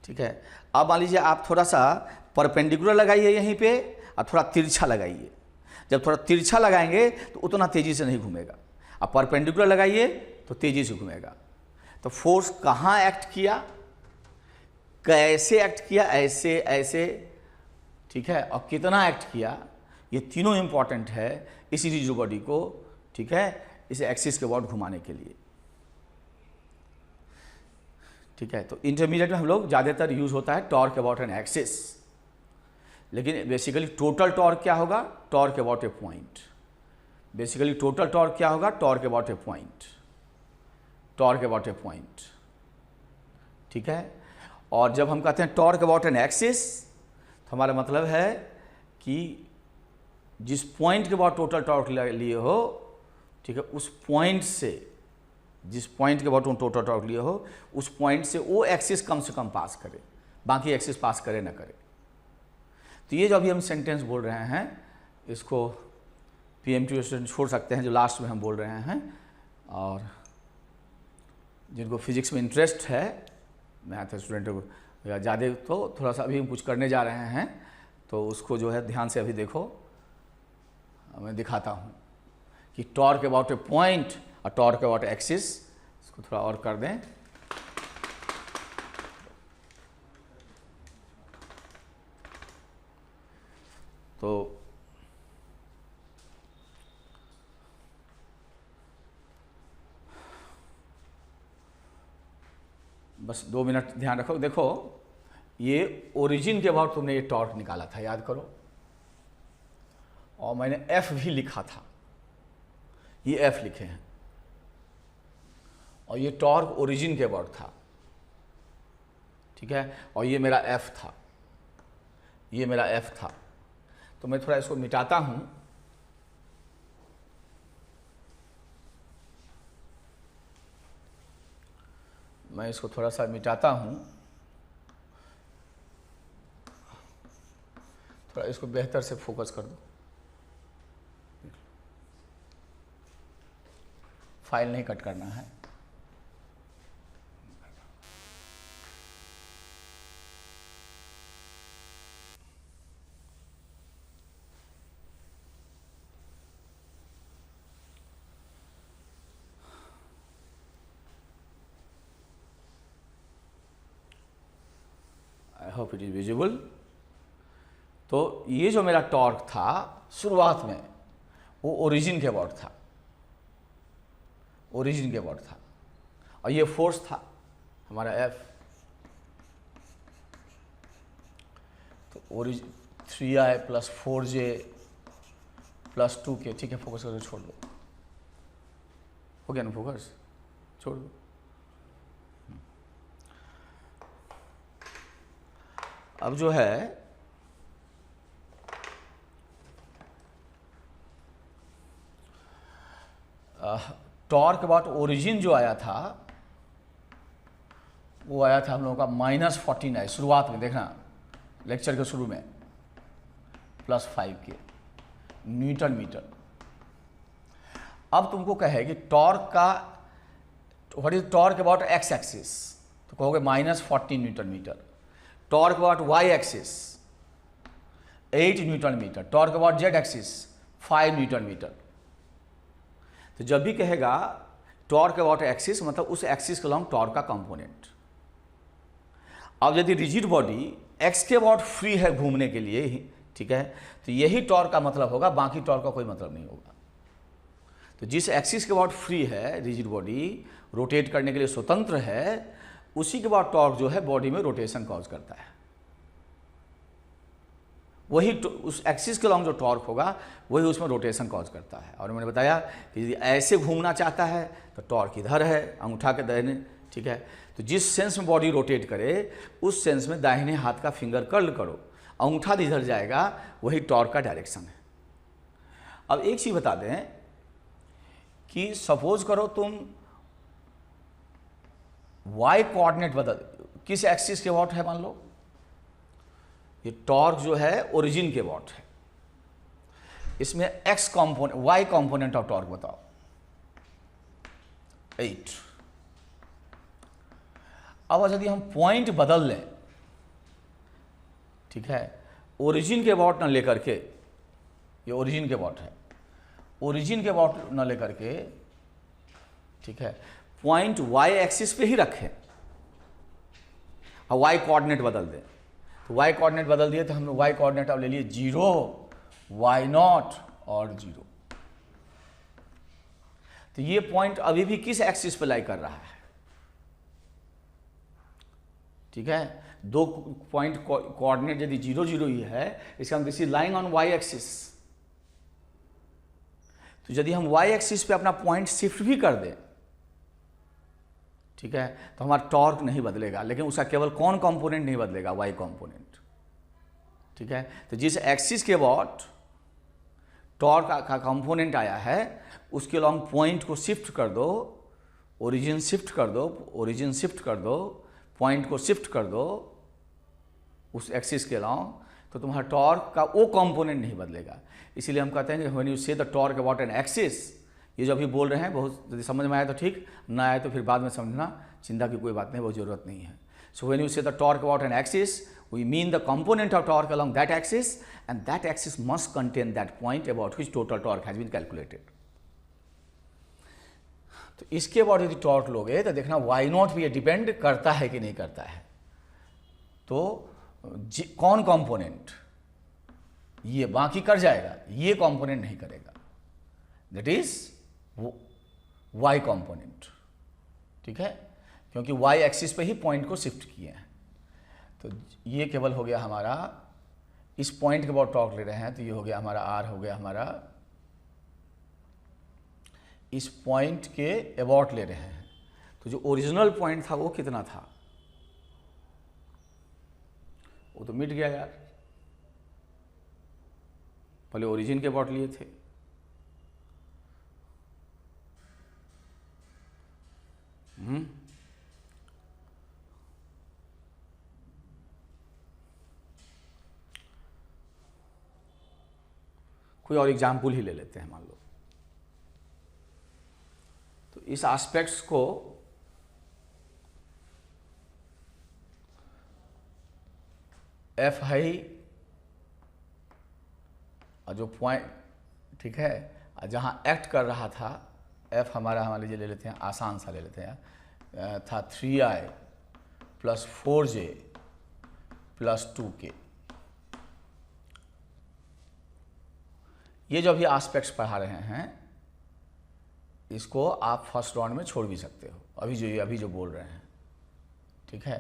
ठीक है। अब मान लीजिए आप थोड़ा सा परपेंडिकुलर लगाइए यहीं पे, और थोड़ा तिरछा लगाइए। जब थोड़ा तिरछा लगाएंगे तो उतना तेजी से नहीं घूमेगा, अब परपेंडिकुलर लगाइए तो तेजी से घूमेगा। तो फोर्स कहाँ एक्ट किया, कैसे एक्ट किया, ऐसे ऐसे, ठीक है, और कितना एक्ट किया, ये तीनों इंपॉर्टेंट है इसी रिजिड बॉडी को, ठीक है, इसे एक्सिस के अबाउट घुमाने के लिए, ठीक है। तो इंटरमीडिएट में हम लोग ज़्यादातर यूज होता है टॉर्क अबाउट एन एक्सिस, लेकिन बेसिकली टोटल टॉर्क क्या होगा, torque about a point. Basically total torque क्या होगा, torque about a point, torque about a point, ठीक है। और जब हम कहते हैं टॉर्क अबाउट एन एक्सिस, तो हमारा मतलब है कि जिस पॉइंट के बाद टोटल टॉर्क लिए हो, ठीक है, उस पॉइंट से, जिस पॉइंट के बाद टोटल टॉर्क लिए हो, उस पॉइंट से वो एक्सिस कम से कम पास करे, बाकी एक्सिस पास करे ना करे। तो ये जो अभी हम सेंटेंस बोल रहे हैं, इसको PMT स्टूडेंट छोड़ सकते हैं जो लास्ट में हम बोल रहे हैं, और जिनको फिजिक्स में इंटरेस्ट है, मैथ स्टूडेंट या ज़्यादा, तो थोड़ा सा अभी हम कुछ करने जा रहे हैं, तो उसको जो है ध्यान से अभी देखो, मैं दिखाता हूँ कि टॉर्क अबाउट ए पॉइंट और टॉर्क अबाउट एक्सिस, इसको थोड़ा और कर दें। तो बस 2 मिनट ध्यान रखो। देखो ये ओरिजिन के अबाउट तुमने ये टॉर्क निकाला था, याद करो, और मैंने एफ भी लिखा था, ये एफ लिखे हैं, और ये टॉर्क ओरिजिन के अबाउट था, ठीक है, और ये मेरा एफ था, ये मेरा एफ था। तो मैं थोड़ा इसको मिटाता हूं, मैं इसको थोड़ा सा मिटाता हूं, थोड़ा इसको बेहतर से फोकस कर दो, फाइल नहीं कट करना है। I hope it is visible. तो ये जो मेरा टॉर्क था शुरुआत में, वो ओरिजिन के अबाउट था, ओरिजिन के अबाउट था, और ये फोर्स था हमारा एफ। तो ओरिजिन 3i + 4j + 2k, ठीक है, फोकस करके छोड़ दो, हो गया ना फोकस, छोड़ दो। अब जो है टॉर्क अबाउट ओरिजिन जो आया था, वो आया था हम लोगों का -14i शुरुआत में, देखना लेक्चर के शुरू में, +5k न्यूटन मीटर। अब तुमको कहे कि टॉर्क का what is torque about X axis, तो कहोगे -14 newton metre. Torque about Y axis 8 newton metre. Torque about Z axis 5 newton metre. तो जब भी कहेगा टॉर्क अबाउट एक्सिस, मतलब उस एक्सिस के लॉन्ग टॉर्क का कंपोनेंट। अब यदि रिजिड बॉडी एक्स के अबाउट फ्री है घूमने के लिए ही, ठीक है, तो यही टॉर्क का मतलब होगा, बाकी टॉर्क का कोई मतलब नहीं होगा। तो जिस एक्सिस के अबाउट फ्री है रिजिड बॉडी, रोटेट करने के लिए स्वतंत्र है, उसी के बाद टॉर्क जो है बॉडी में रोटेशन कॉज करता है। वही उस एक्सिस के लॉन्ग जो टॉर्क होगा वही उसमें रोटेशन कॉज करता है। और मैंने बताया कि यदि ऐसे घूमना चाहता है तो टॉर्क इधर है, अंगूठा के दाहिने, ठीक है। तो जिस सेंस में बॉडी रोटेट करे उस सेंस में दाहिने हाथ का फिंगर कर्ल करो, अंगूठा इधर जाएगा, वही टॉर्क का डायरेक्शन है। अब एक चीज़ बता दें कि सपोज करो तुम वाई कोऑर्डिनेट बदल, किस एक्सिस के अबाउट है, मान लो ये टॉर्क जो है ओरिजिन के अबाउट है, इसमें X component, Y component of torque बताओ 8। अब यदि हम पॉइंट बदल लें, ठीक है, ओरिजिन के अबाउट न लेकर के, ये ओरिजिन के अबाउट है, ओरिजिन के अबाउट न लेकर के, ठीक है, पॉइंट वाई एक्सिस पे ही रखें और वाई कोऑर्डिनेट बदल दें। तो वाई कोऑर्डिनेट बदल दिए तो हमने वाई कोऑर्डिनेट अब ले लिए 0, y0 और 0। तो ये पॉइंट अभी भी किस एक्सिस पे लाई कर रहा है, ठीक है। दो पॉइंट कोऑर्डिनेट यदि 0, 0 ही है, इसका मतलब this is lying on Y axis. तो यदि हम वाई एक्सिस पे अपना पॉइंट शिफ्ट भी कर दें, ठीक है, तो हमारा टॉर्क नहीं बदलेगा, लेकिन उसका केवल कौन कंपोनेंट नहीं बदलेगा, वाई कंपोनेंट, ठीक है। तो जिस एक्सिस के अबाउट टॉर्क का कंपोनेंट आया है उसके लॉन्ग पॉइंट को शिफ्ट कर दो, ओरिजिन शिफ्ट कर दो, ओरिजिन शिफ्ट कर दो, पॉइंट को शिफ्ट कर दो उस एक्सिस के लॉन्ग, तो तुम्हारा टॉर्क का वो कंपोनेंट नहीं बदलेगा। इसीलिए हम कहते हैं कि when you say the torque about an axis, ये जो अभी बोल रहे हैं बहुत यदि समझ में आया तो ठीक, ना आए तो फिर बाद में समझना, चिंता की कोई बात नहीं, बहुत ज़रूरत नहीं है। So when you say the torque about an axis, we mean the component of torque along that axis, and that axis must contain that point about which total torque has been calculated. तो इसके about यदि torque लोगे तो देखना why not भी ये depend करता है कि नहीं करता है। तो कौन कंपोनेंट ये बाकी कर जाएगा, ये कंपोनेंट नहीं करेगा, दैट इज वाई कंपोनेंट। ठीक है, क्योंकि वाई एक्सिस पे ही पॉइंट को शिफ्ट किए हैं। तो ये केवल हो गया हमारा, इस पॉइंट के अबाउट टॉर्क ले रहे हैं तो ये हो गया हमारा आर, हो गया हमारा इस पॉइंट के अबाउट ले रहे हैं। तो जो ओरिजिनल पॉइंट था वो कितना था, वो तो मिट गया यार, पहले ओरिजिन के अबाउट लिए थे। कोई और एग्जाम्पल ही ले लेते हैं, मान लो तो इस एस्पेक्ट्स को एफ है ही, और जो पॉइंट, ठीक है, जहां एक्ट कर रहा था एफ हमारा, मान लीजिए ले लेते हैं, आसान सा ले लेते हैं, था 3i + 4j + 2k। ये जो अभी एस्पेक्ट्स पढ़ा रहे हैं इसको आप फर्स्ट राउंड में छोड़ भी सकते हो, अभी जो बोल रहे हैं। ठीक है,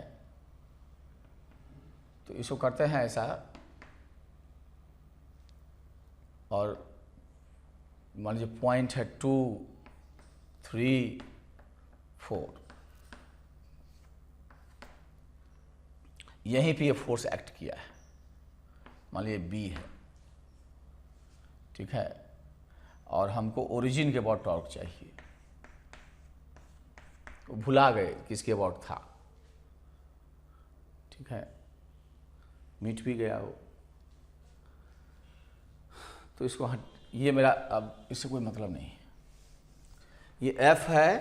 तो इसको करते हैं ऐसा, और मान लीजिए पॉइंट है 2, 3, 4, यहीं पे ये फोर्स एक्ट किया है, मान लीजिए बी है। ठीक है, और हमको ओरिजिन के अबाउट टॉर्क चाहिए, तो भुला गए किसके अबाउट था। ठीक है, मिट भी गया वो, तो इसको ये मेरा, अब इससे कोई मतलब नहीं है। ये एफ है,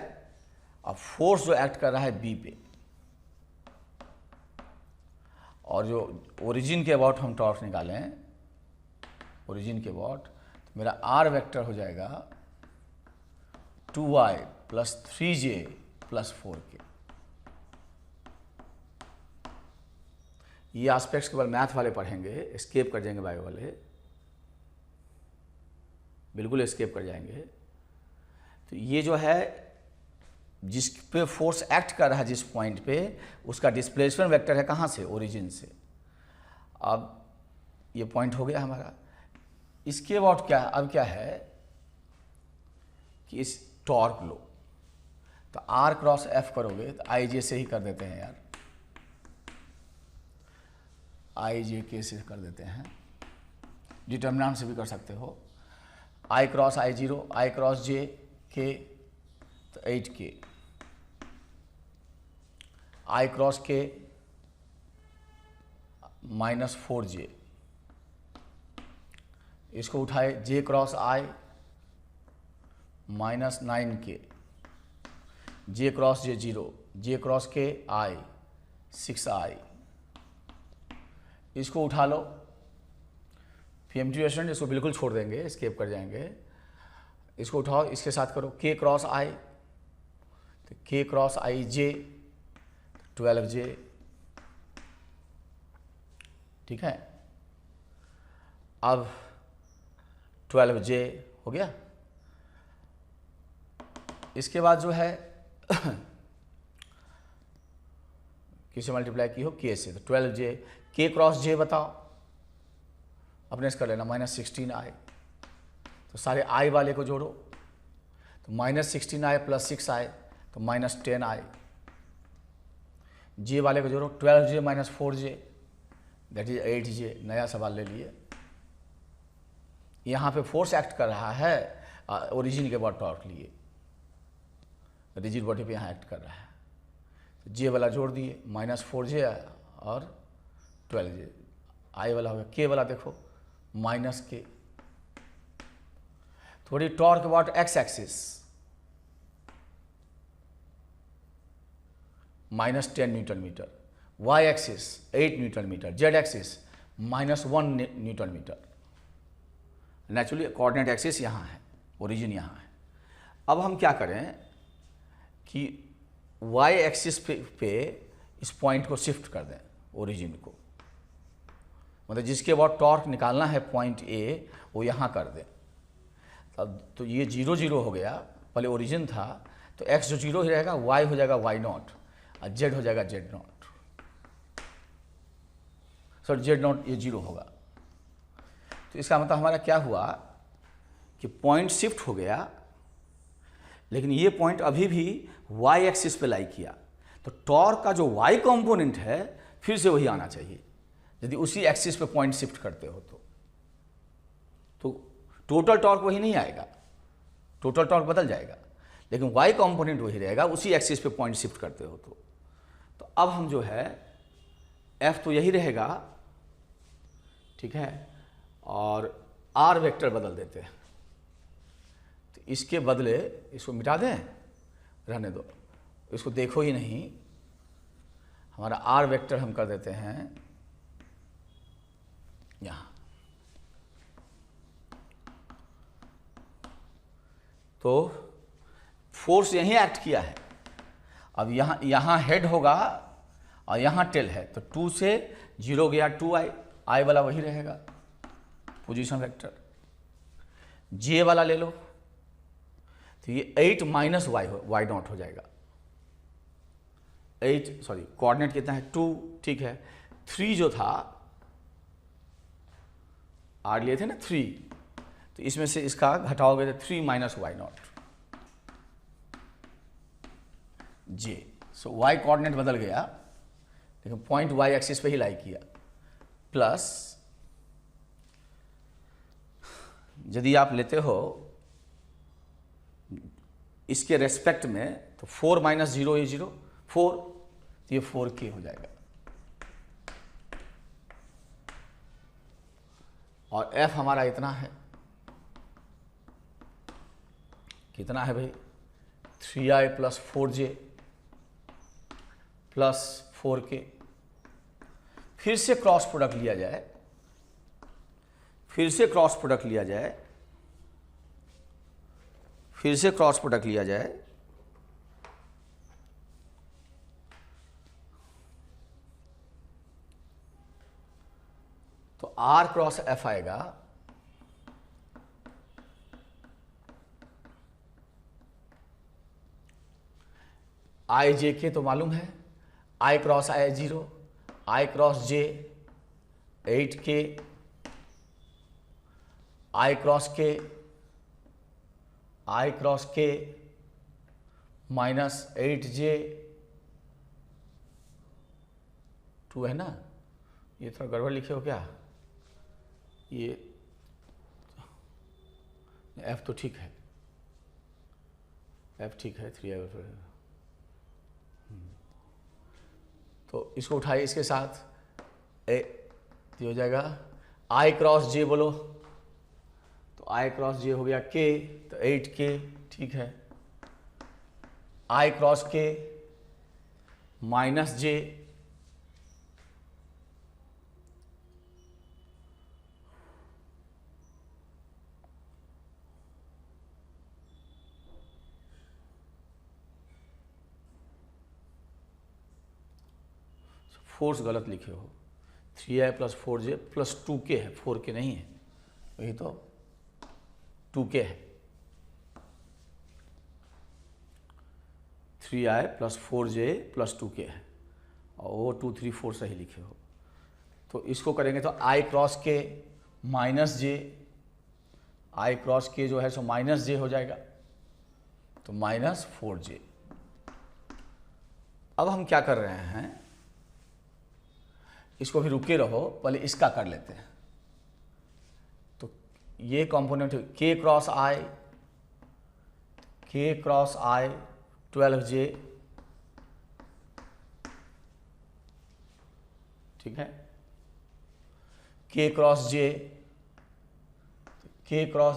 अब फोर्स जो एक्ट कर रहा है बी पे, और जो ओरिजिन के अबाउट हम टॉर्क निकालें, ओरिजिन के अबाउट, तो मेरा आर वेक्टर हो जाएगा 2i + 3j + 4k। ये एस्पेक्ट्स केवल मैथ वाले पढ़ेंगे, एस्केप कर जाएंगे बायो वाले, बिल्कुल एस्केप कर जाएंगे। तो ये जो है जिस पे फोर्स एक्ट कर रहा है जिस पॉइंट पे, उसका डिस्प्लेसमेंट वेक्टर है कहाँ से, ओरिजिन से। अब ये पॉइंट हो गया हमारा, इसके अबाउट क्या, अब क्या है कि इस टॉर्क लो, तो R क्रॉस F करोगे तो IJ से ही कर देते हैं यार, IJ से कर देते हैं, डिटर्मिनेंट से भी कर सकते हो। I cross I0, I cross J K, तो 8K, I cross K -4J, इसको उठाए J cross I -9K, J cross J 0, J cross K I 6I, इसको उठा लो। PMT स्टूडेंट इसको बिल्कुल छोड़ देंगे, एस्केप कर जाएंगे। इसको उठाओ, इसके साथ करो K क्रॉस I, तो K cross I J 12J। ठीक है, अब 12J हो गया। इसके बाद जो है किससे मल्टीप्लाई की हो, K से, तो 12J, K क्रॉस J बताओ, अपने से कर लेना -16i, तो सारे I वाले को जोड़ो, तो -16i + 6i, तो -10i, J वाले को जोड़ो, 12J - 4J, that is 8J। नया सवाल ले लिए, यहाँ पे फोर्स एक्ट कर रहा है ओरिजिन के बाद टॉर्क लिए, रिजिड बॉडी पे यहाँ एक्ट कर रहा है, तो J वाला जोड़ दिए, -4J और 12J, I वाला हो गया, K वाला देखो -K। थोड़ी torque about X axis -10 newton metre, Y axis 8 newton metre, Z axis -1 newton metre. Naturally coordinate axis यहाँ है, ओरिजिन यहाँ है। अब हम क्या करें, कि वाई एक्सिस पे इस पॉइंट को शिफ्ट कर दें, ओरिजिन को, मतलब जिसके बाद टॉर्क निकालना है पॉइंट ए वो यहाँ कर दें। अब तो ये 0 0 हो गया, पहले ओरिजिन था, तो एक्स जो 0 ही रहेगा, वाई हो जाएगा y नॉट और जेड हो जाएगा z not, sorry z not, ये 0 होगा। तो इसका मतलब हमारा क्या हुआ कि पॉइंट शिफ्ट हो गया, लेकिन ये पॉइंट अभी भी y एक्सिस पे लाई किया, तो टॉर्क का जो y कंपोनेंट है फिर से वही आना चाहिए यदि उसी एक्सिस पे पॉइंट शिफ्ट करते हो तो टोटल टॉर्क वही नहीं आएगा, टोटल टॉर्क बदल जाएगा, लेकिन y कंपोनेंट वही रहेगा उसी एक्सिस पे पॉइंट शिफ्ट करते हो तो अब हम जो है f तो यही रहेगा, ठीक है, और r वेक्टर बदल देते हैं। तो इसके बदले इसको मिटा दें, रहने दो, इसको देखो ही नहीं, हमारा r वेक्टर हम कर देते हैं यहाँ। तो फोर्स यहीं एक्ट किया है, अब यहाँ हेड होगा और यहाँ टेल है, तो 2 से 0 गया 2i, i वाला वही रहेगा पोजीशन वेक्टर। जे वाला ले लो, तो ये 8 माइनस वाई नॉट हो जाएगा, 8 सॉरी कोऑर्डिनेट कितना है 2, ठीक है। 3 जो था आर लिए थे ना 3, तो इसमें से इसका घटाओगे तो 3 minus Y naught J, so Y coordinate बदल गया लेकिन पॉइंट वाई एक्सिस पे ही लाई किया, प्लस यदि आप लेते हो इसके रेस्पेक्ट में तो 4 माइनस 0 ये 0 4, तो ये 4k हो जाएगा। और f हमारा इतना है, कितना है भाई 3i plus 4j plus 4k। फिर से क्रॉस प्रोडक्ट लिया जाए, फिर से क्रॉस प्रोडक्ट लिया जाए, फिर से क्रॉस प्रोडक्ट लिया जाए, तो r क्रॉस f आएगा i j k, तो मालूम है i cross i 0, i cross j 8k, i cross k, i cross k minus 8j 2 है ना, ये थोड़ा गड़बड़ लिखे हो क्या, ये f तो ठीक है, f ठीक है 3i, तो इसको उठाइए इसके साथ, तो हो जाएगा i क्रॉस j बोलो, तो i क्रॉस j हो गया k, तो 8k, ठीक है, i cross k minus j, force गलत लिखे हो, 3i plus 4j plus 2k है, 4k नहीं है, वही तो 2k है, 3i plus 4j plus 2k है, और वो 2 3 4 सही लिखे हो। तो इसको करेंगे तो i cross k minus j, i cross k जो है सो माइनस j हो जाएगा, तो माइनस 4j। अब हम क्या कर रहे हैं, इसको भी रुके रहो, पहले इसका कर लेते हैं। तो ये component k cross i 12j, ठीक है, k cross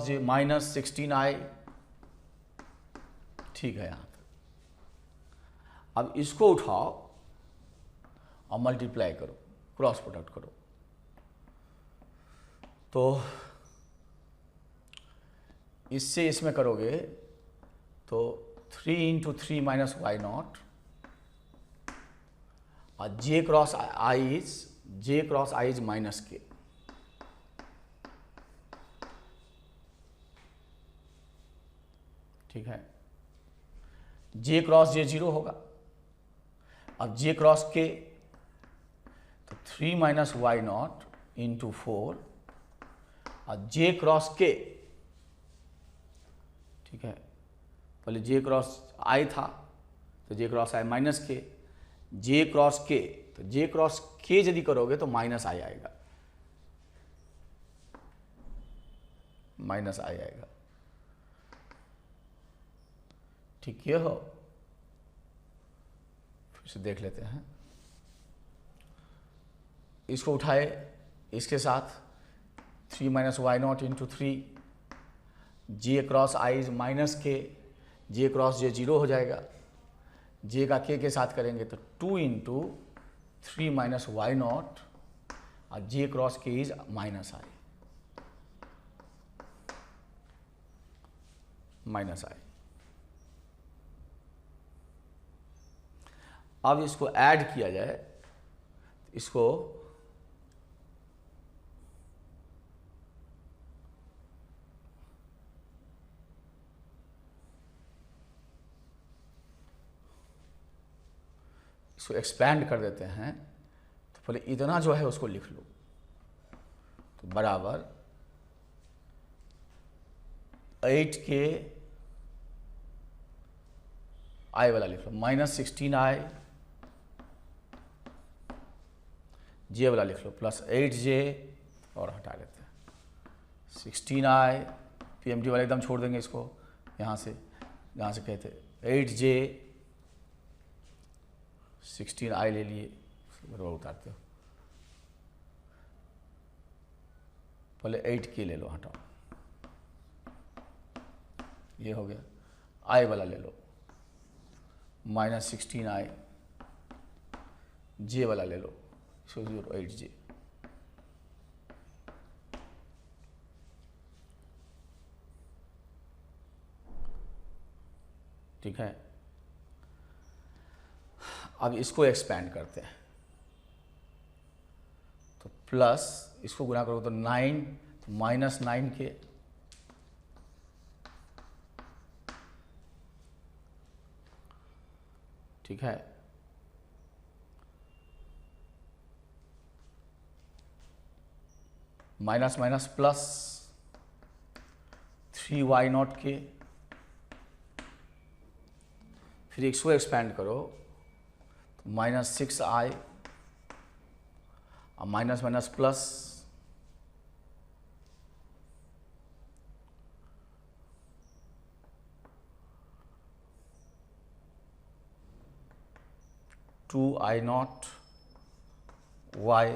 j minus 16i, ठीक है। यहाँ तक अब इसको उठाओ और मल्टीप्लाई करो, क्रॉस प्रोडक्ट करो, तो इससे इसमें करोगे तो 3 इंटू 3 माइनस वाई नॉट, और जे क्रॉस आई इज माइनस के। ठीक है, जे क्रॉस जे 0 होगा। अब जे क्रॉस के, तो 3 माइनस वाई नॉट इंटू 4, और जे क्रॉस के, ठीक है, पहले जे क्रॉस आई था तो जे क्रॉस आई माइनस के, जे क्रॉस के, तो जे क्रॉस के यदि करोगे तो माइनस आई आएगा, माइनस आई आएगा। ठीक ये हो, फिर से देख लेते हैं। इसको उठाए इसके साथ 3 minus Y naught into 3, J cross I is minus K, J cross जे 0 हो जाएगा, जे का के साथ करेंगे तो 2 इंटू 3 माइनस वाई नॉट, और जे क्रॉस के इज माइनस आई, माइनस आई। अब इसको ऐड किया जाए, इसको एक्सपैंड कर देते हैं। तो पहले इतना जो है उसको लिख लो, तो बराबर 8 के आई वाला लिख लो, माइनस 16i, जे वाला लिख लो, प्लस 8j, और हटा लेते हैं 16i, PMT वाला एकदम छोड़ देंगे इसको, यहाँ से कहते 8j 16i ले लिए, बराबर उतारते हो, पहले 8k ले लो, हटाओ, ये हो गया। i वाला ले लो, माइनस 16i, j वाला ले लो, 8j, ठीक है। अब इसको एक्सपैंड करते हैं, तो प्लस इसको गुना करो तो 9, तो माइनस 9k, ठीक है, minus minus plus 3y not के, फिर इसको एक्सपैंड करो तो माइनस 6i, और minus minus plus 2i naught y,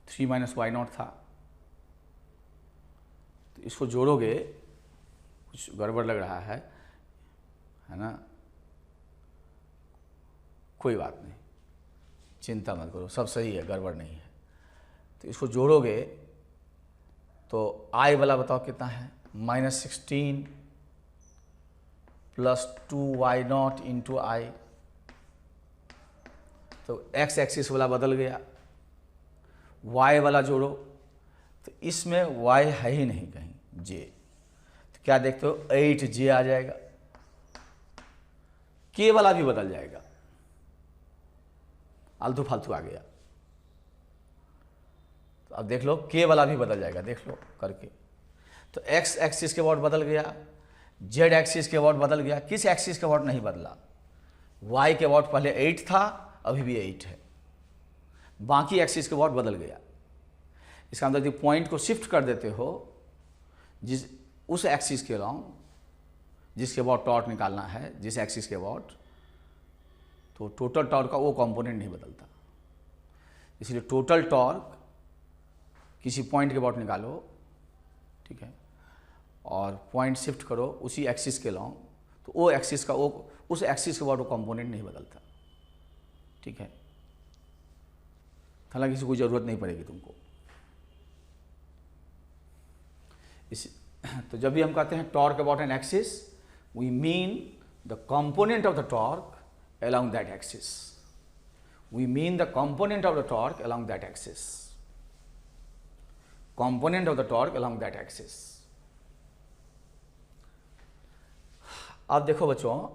three minus Y naught था, तो इसको जोड़ोगे, कुछ गड़बड़ लग रहा है ना, कोई बात नहीं, चिंता मत करो, सब सही है, गड़बड़ नहीं है। तो इसको जोड़ोगे तो आई वाला बताओ कितना है, minus 16 plus 2y naught into I, तो एक्स एक्सिस वाला बदल गया, y वाला जोड़ो, तो इसमें y है ही नहीं कहीं, j, तो क्या देखते हो 8j आ जाएगा, k वाला भी बदल जाएगा, आलतू फालतू आ गया। तो अब देख लो k वाला भी बदल जाएगा, देख लो करके, तो x एक्सिस के अबाउट बदल गया, z एक्सिस के अबाउट बदल गया, किस एक्सिस के अबाउट नहीं बदला, y के अबाउट पहले 8 था, अभी भी 8 है, बाकी एक्सिस के अबाउट बदल गया। इसका मतलब यदि पॉइंट को शिफ्ट कर देते हो जिस उस एक्सिस के अराउंड जिसके अबाउट टॉर्क निकालना है, जिस एक्सिस के अबाउट, तो टोटल टॉर्क का वो कंपोनेंट नहीं बदलता। इसलिए टोटल टॉर्क किसी पॉइंट के अबाउट निकालो, ठीक है, और पॉइंट शिफ्ट करो उसी एक्सिस के अलाउंग, तो वो एक्सिस का वो उस एक्सिस के अबाउट वो कंपोनेंट नहीं बदलता, ठीक है। हालांकि इसकी कोई ज़रूरत नहीं पड़ेगी तुमको। तो जब भी हम कहते हैं torque about an axis, we mean the component of the torque along that axis. We mean the component of the torque along that axis. Component of the torque along that axis. अब देखो बच्चों,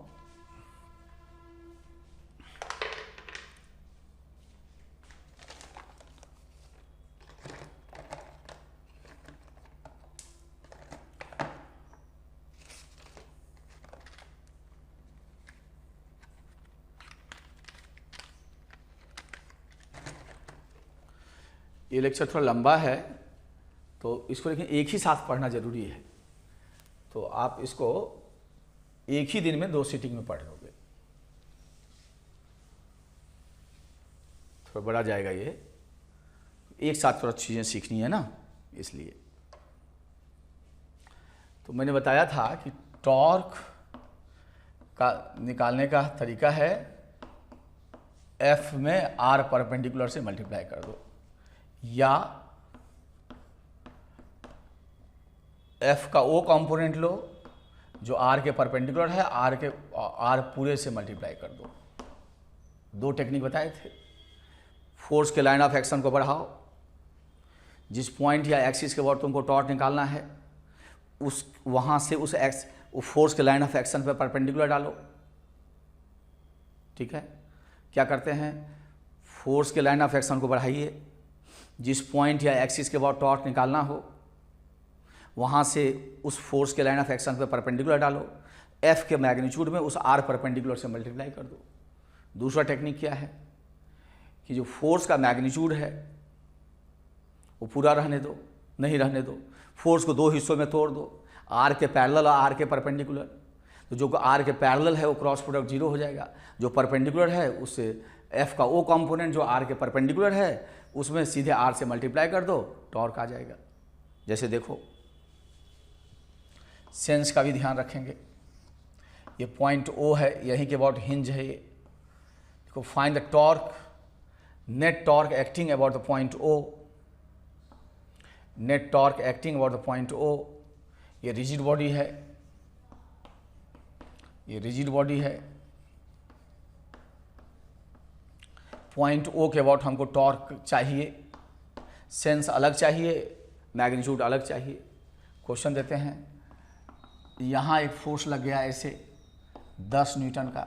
ये lecture थोड़ा लंबा है तो इसको लेकिन एक ही साथ पढ़ना ज़रूरी है। तो आप इसको एक ही दिन में 2 सीटिंग में पढ़ लोगे, थोड़ा बड़ा जाएगा ये। एक साथ थोड़ा चीज़ें सीखनी है ना, इसलिए। तो मैंने बताया था कि टॉर्क का निकालने का तरीका है F में R परपेंडिकुलर से मल्टीप्लाई कर दो, या F का O कंपोनेंट लो जो R के परपेंडिकुलर है, R पूरे से मल्टीप्लाई कर दो। 2 टेक्निक बताए थे। फोर्स के लाइन ऑफ एक्शन को बढ़ाओ, जिस पॉइंट या एक्सिस के बाद तुमको टॉर्क निकालना है उस वहाँ से उस फोर्स के लाइन ऑफ एक्शन पे परपेंडिकुलर डालो। ठीक है, क्या करते हैं, फोर्स के लाइन ऑफ एक्शन को बढ़ाइए, जिस पॉइंट या एक्सिस के बाद टॉर्क निकालना हो वहाँ से उस फोर्स के लाइन ऑफ एक्शन पे परपेंडिकुलर डालो, F के मैग्नीट्यूड में उस R परपेंडिकुलर से मल्टीप्लाई कर दो। दूसरा टेक्निक क्या है कि जो फोर्स का मैग्नीट्यूड है वो पूरा रहने दो, नहीं रहने दो, फोर्स को 2 हिस्सों में तोड़ दो, R के पैरेलल और R के परपेंडिकुलर। तो जो R के पैरेलल है वो क्रॉस प्रोडक्ट 0 हो जाएगा, जो परपेंडिकुलर है उससे F का O कंपोनेंट जो R के परपेंडिकुलर है उसमें सीधे R से मल्टीप्लाई कर दो, टॉर्क आ जाएगा। जैसे देखो, सेंस का भी ध्यान रखेंगे। ये पॉइंट O है, यहीं के अबाउट हिंज है ये। देखो, find the torque, net torque acting about the point O, net torque acting about the point O। ये रिजिड बॉडी है, ये रिजिड बॉडी है। पॉइंट O के अबाउट हमको टॉर्क चाहिए, सेंस अलग चाहिए, मैग्नीट्यूड अलग चाहिए। क्वेश्चन देते हैं, यहाँ एक फोर्स लग गया ऐसे 10 न्यूटन का,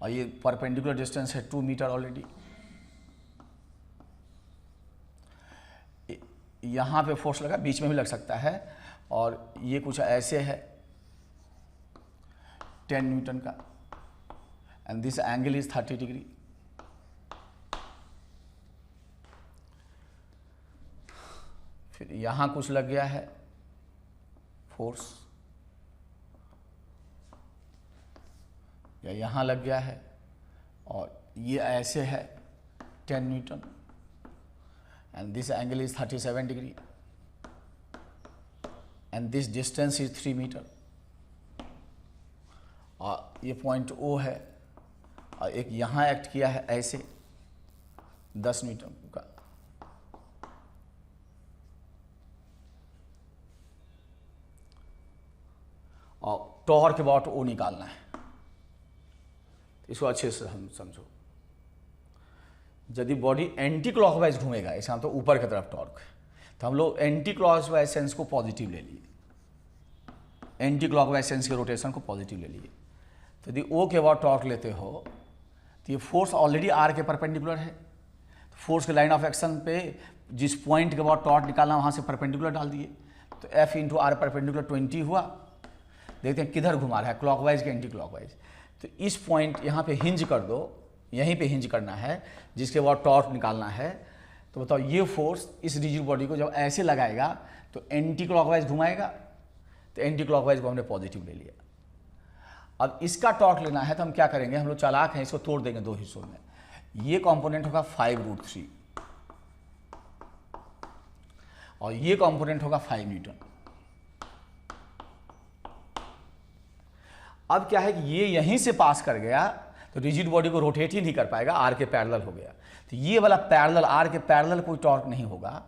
और ये परपेंडिकुलर डिस्टेंस है 2 मीटर ऑलरेडी। यहाँ पे फोर्स लगा, बीच में भी लग सकता है, और ये कुछ ऐसे है 10 न्यूटन का, and this angle is 30 degree. फिर यहाँ कुछ लग गया है फोर्स, या यहाँ लग गया है, और ये ऐसे है 10 newton, and this angle is 37 degree, and this distance is 3 metre. और ये पॉइंट O है, और एक यहाँ एक्ट किया है ऐसे 10 न्यूटन का। और टॉर्क अबाउट O निकालना है, इसको अच्छे से हम समझो। यदि बॉडी एंटी क्लॉकवाइज घूमेगा, ऐसा तो ऊपर की तरफ टॉर्क है, तो हम लोग एंटी क्लॉकवाइज सेंस को पॉजिटिव ले लिए, एंटी क्लॉकवाइज सेंस के रोटेशन को पॉजिटिव ले लिए। तो यदि O के बाद टॉर्क लेते हो तो ये फोर्स ऑलरेडी R के परपेंडिकुलर है, तो फोर्स के लाइन ऑफ एक्शन पे जिस पॉइंट के बाद टॉर्क निकालना वहाँ से परपेंडिकुलर डाल दिए, तो F इंटू R परपेंडिकुलर 20 हुआ। देखते हैं किधर घुमा रहा है, क्लॉकवाइज के एंटी क्लॉकवाइज। तो इस पॉइंट यहाँ पे हिंज कर दो, यहीं पे हिंज करना है, जिसके बाद टॉर्क निकालना है। तो बताओ, ये फोर्स इस रिजिड बॉडी को जब ऐसे लगाएगा तो एंटी क्लॉकवाइज घुमाएगा, तो एंटी क्लॉकवाइज को हमने पॉजिटिव ले लिया। अब इसका टॉर्क लेना है तो हम क्या करेंगे, हम लोग चालाक हैं, इसको तोड़ देंगे 2 हिस्सों में। ये कंपोनेंट होगा 5√3 और ये कंपोनेंट होगा 5 न्यूटन। अब क्या है कि ये यहीं से पास कर गया तो रिजिड बॉडी को रोटेट ही नहीं कर पाएगा, आर के पैरेलल हो गया। तो ये वाला पैरेलल, आर के पैरेलल कोई टॉर्क नहीं होगा,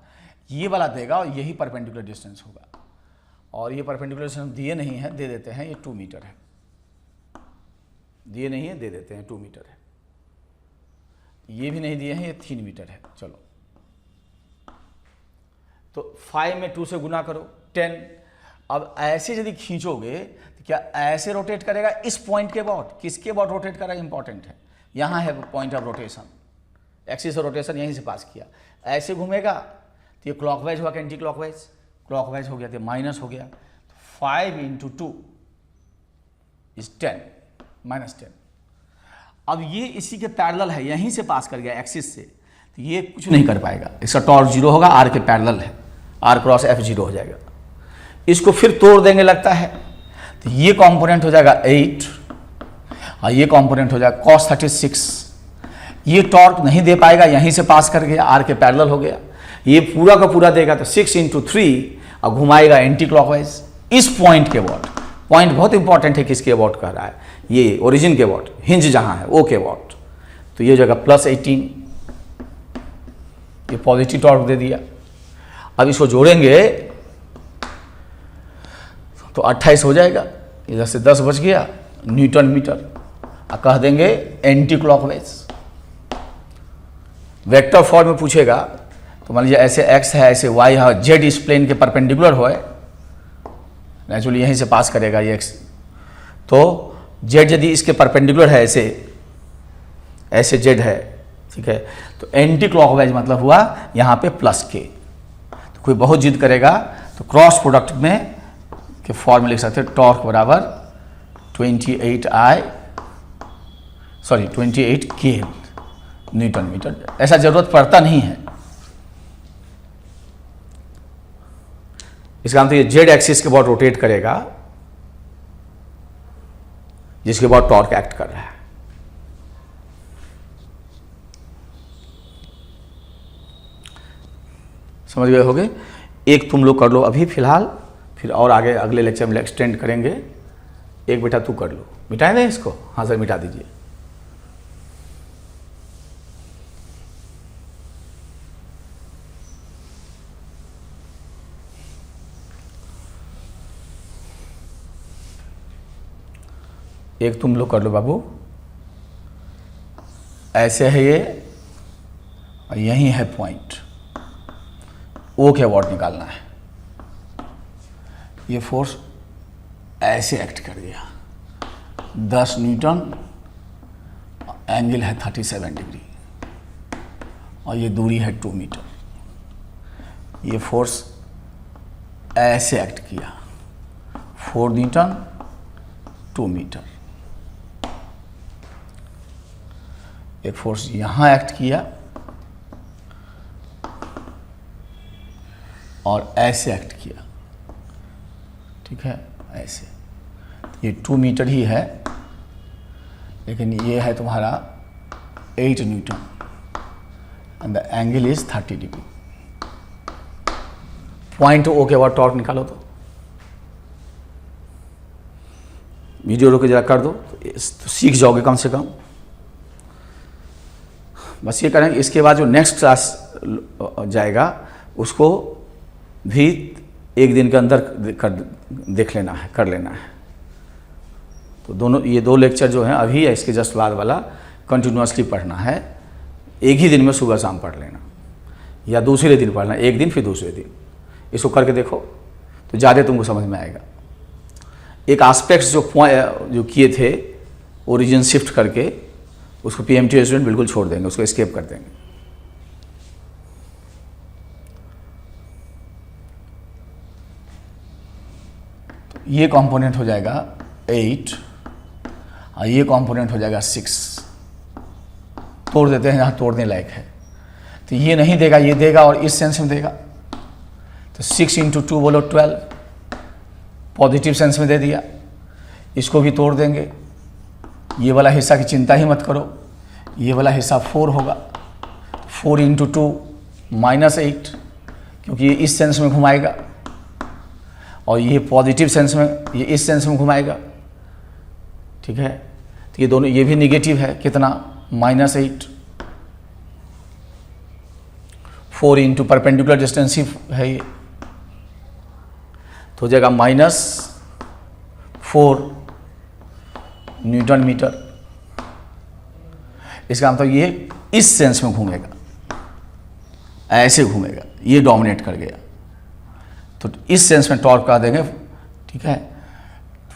ये वाला देगा और यही परपेंडिकुलर डिस्टेंस होगा। और ये परपेंडिकुलर डिस्टेंस दिए नहीं है, दे देते हैं, ये 2 मीटर है। दिए नहीं है, दे देते हैं 2 मीटर है। ये भी नहीं दिए हैं, ये 3 मीटर है। चलो तो 5 में 2 से गुना करो 10। अब ऐसे यदि खींचोगे तो क्या ऐसे रोटेट करेगा इस पॉइंट के अबाउट, किसके अबाउट रोटेट करेगा इंपॉर्टेंट है। यहाँ है point of rotation, axis of rotation यहीं से पास किया। ऐसे घूमेगा तो ये क्लॉकवाइज हुआ कि एंटी क्लॉकवाइज, क्लॉकवाइज हो गया तो माइनस हो गया। तो 5 × 2 इज 10 -10। अब ये इसी के पैरेलल है, यहीं से पास कर गया एक्सिस से, तो ये कुछ नहीं कर पाएगा। इसका टॉर्क 0 होगा, आर के पैरेलल है, आर क्रॉस एफ 0 हो जाएगा। इसको फिर तोड़ देंगे लगता है, तो ये कंपोनेंट हो जाएगा 8 और ये कंपोनेंट हो जाएगा cos 36। ये टॉर्क नहीं दे पाएगा, यहीं से पास कर गया, आर के पैरेलल हो गया। ये पूरा का पूरा देगा तो 6 × 3 और घुमाएगा एंटी क्लॉकवाइज इस पॉइंट के अबाउट। पॉइंट बहुत इंपॉर्टेंट है, किसके अबाउट कह रहा है, ये ओरिजिन के अबाउट, हिंज जहां है वो के अबाउट। तो ये जगह +18, ये पॉजिटिव टॉर्क दे दिया। अब इसको जोड़ेंगे तो 28 हो जाएगा, इधर से 10 बच गया न्यूटन मीटर। और कह देंगे एंटी क्लॉकवाइज। वेक्टर फॉर्म में पूछेगा तो मान लीजिए ऐसे x है, ऐसे y है, z इस प्लेन के परपेंडिकुलर हो, नेचुरली यहीं से पास करेगा ये x। तो z यदि इसके परपेंडिकुलर है, ऐसे z है, ठीक है, तो एंटी क्लॉकवाइज मतलब हुआ यहाँ पे +k। तो कोई बहुत जिद करेगा तो क्रॉस प्रोडक्ट में के फॉर्म में लिख सकते हैं टॉर्क बराबर 28 K न्यूटन मीटर। ऐसा जरूरत पड़ता नहीं है। इसका मतलब ये जेड एक्सिस के अबाउट रोटेट करेगा, जिसके अबाउट टॉर्क एक्ट कर रहा है। समझ गए होगे। एक तुम लोग कर लो अभी फिलहाल, फिर और आगे अगले लेक्चर में एक्सटेंड करेंगे। एक बेटा तू कर लो, मिटाए दें इसको, हाँ सर मिटा दीजिए। एक तुम लोग कर लो बाबू। ऐसे है ये, और यही है पॉइंट, ओ के अबाउट निकालना है। ये फोर्स ऐसे एक्ट कर दिया, 10 न्यूटन, एंगल है 37 डिग्री, और ये दूरी है 2 मीटर। ये फोर्स ऐसे एक्ट किया, 4 न्यूटन 2 मीटर। एक फोर्स यहाँ एक्ट किया और ऐसे एक्ट किया, ठीक है, ऐसे। ये 2 मीटर ही है, लेकिन ये है तुम्हारा 8 newton and the angle is 30 degree. Point O के बाद टॉर्क निकालो तो वीडियो रोके जरा कर दो, तो सीख जाओगे कम से कम। बस ये करेंगे। इसके बाद जो नेक्स्ट क्लास जाएगा उसको भी एक दिन के अंदर देख लेना है, कर लेना है। तो दोनों ये 2 लेक्चर जो हैं अभी है, इसके जस्ट बाद वाला कंटिन्यूअसली पढ़ना है। एक ही दिन में सुबह शाम पढ़ लेना, या दूसरे दिन पढ़ना, एक दिन फिर दूसरे दिन। इसको करके देखो तो ज़्यादा तुमको समझ में आएगा। एक एस्पेक्ट्स जो किए थे ओरिजिन शिफ्ट करके, उसको PMT स्टूडेंट बिल्कुल छोड़ देंगे, उसको एस्केप कर देंगे। तो ये कंपोनेंट हो जाएगा 8 और ये कंपोनेंट हो जाएगा 6। तोड़ देते हैं जहाँ तोड़ने लायक है। तो ये नहीं देगा, ये देगा, और इस सेंस में देगा। तो 6 × 2 बोलो 12, पॉजिटिव सेंस में दे दिया। इसको भी तोड़ देंगे। ये वाला हिस्सा की चिंता ही मत करो, ये वाला हिस्सा 4 होगा। 4 × 2 -8, क्योंकि ये इस सेंस में घुमाएगा, और ये पॉजिटिव सेंस में, ये इस सेंस में घुमाएगा, ठीक है। तो ये दोनों, ये भी निगेटिव है, कितना, -8। 4 इंटू परपेंडिकुलर डिस्टेंस ही है ये, तो हो जाएगा -4 न्यूटन मीटर। इसका मतलब ये इस सेंस में घूमेगा, ऐसे घूमेगा, ये डोमिनेट कर गया, तो इस सेंस में टॉर्क का देंगे, ठीक है,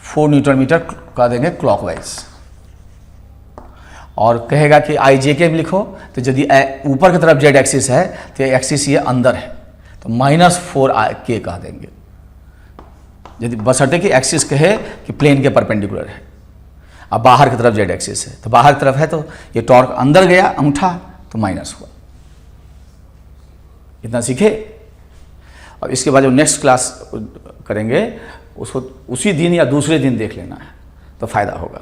4 न्यूटन मीटर का देंगे क्लॉकवाइज। और कहेगा कि आई जे के लिखो, तो यदि ऊपर की तरफ जेड एक्सिस है तो एक्सिस ये अंदर है, तो -4 के कह देंगे, यदि बशर्ते कि एक्सिस कहे कि प्लेन के परपेंडिकुलर है। अब बाहर की तरफ जेड एक्सिस है, तो बाहर की तरफ है तो ये टॉर्क अंदर गया अंगूठा, तो माइनस हुआ। इतना सीखे। और इसके बाद जो नेक्स्ट क्लास करेंगे उसको उसी दिन या दूसरे दिन देख लेना है, तो फायदा होगा।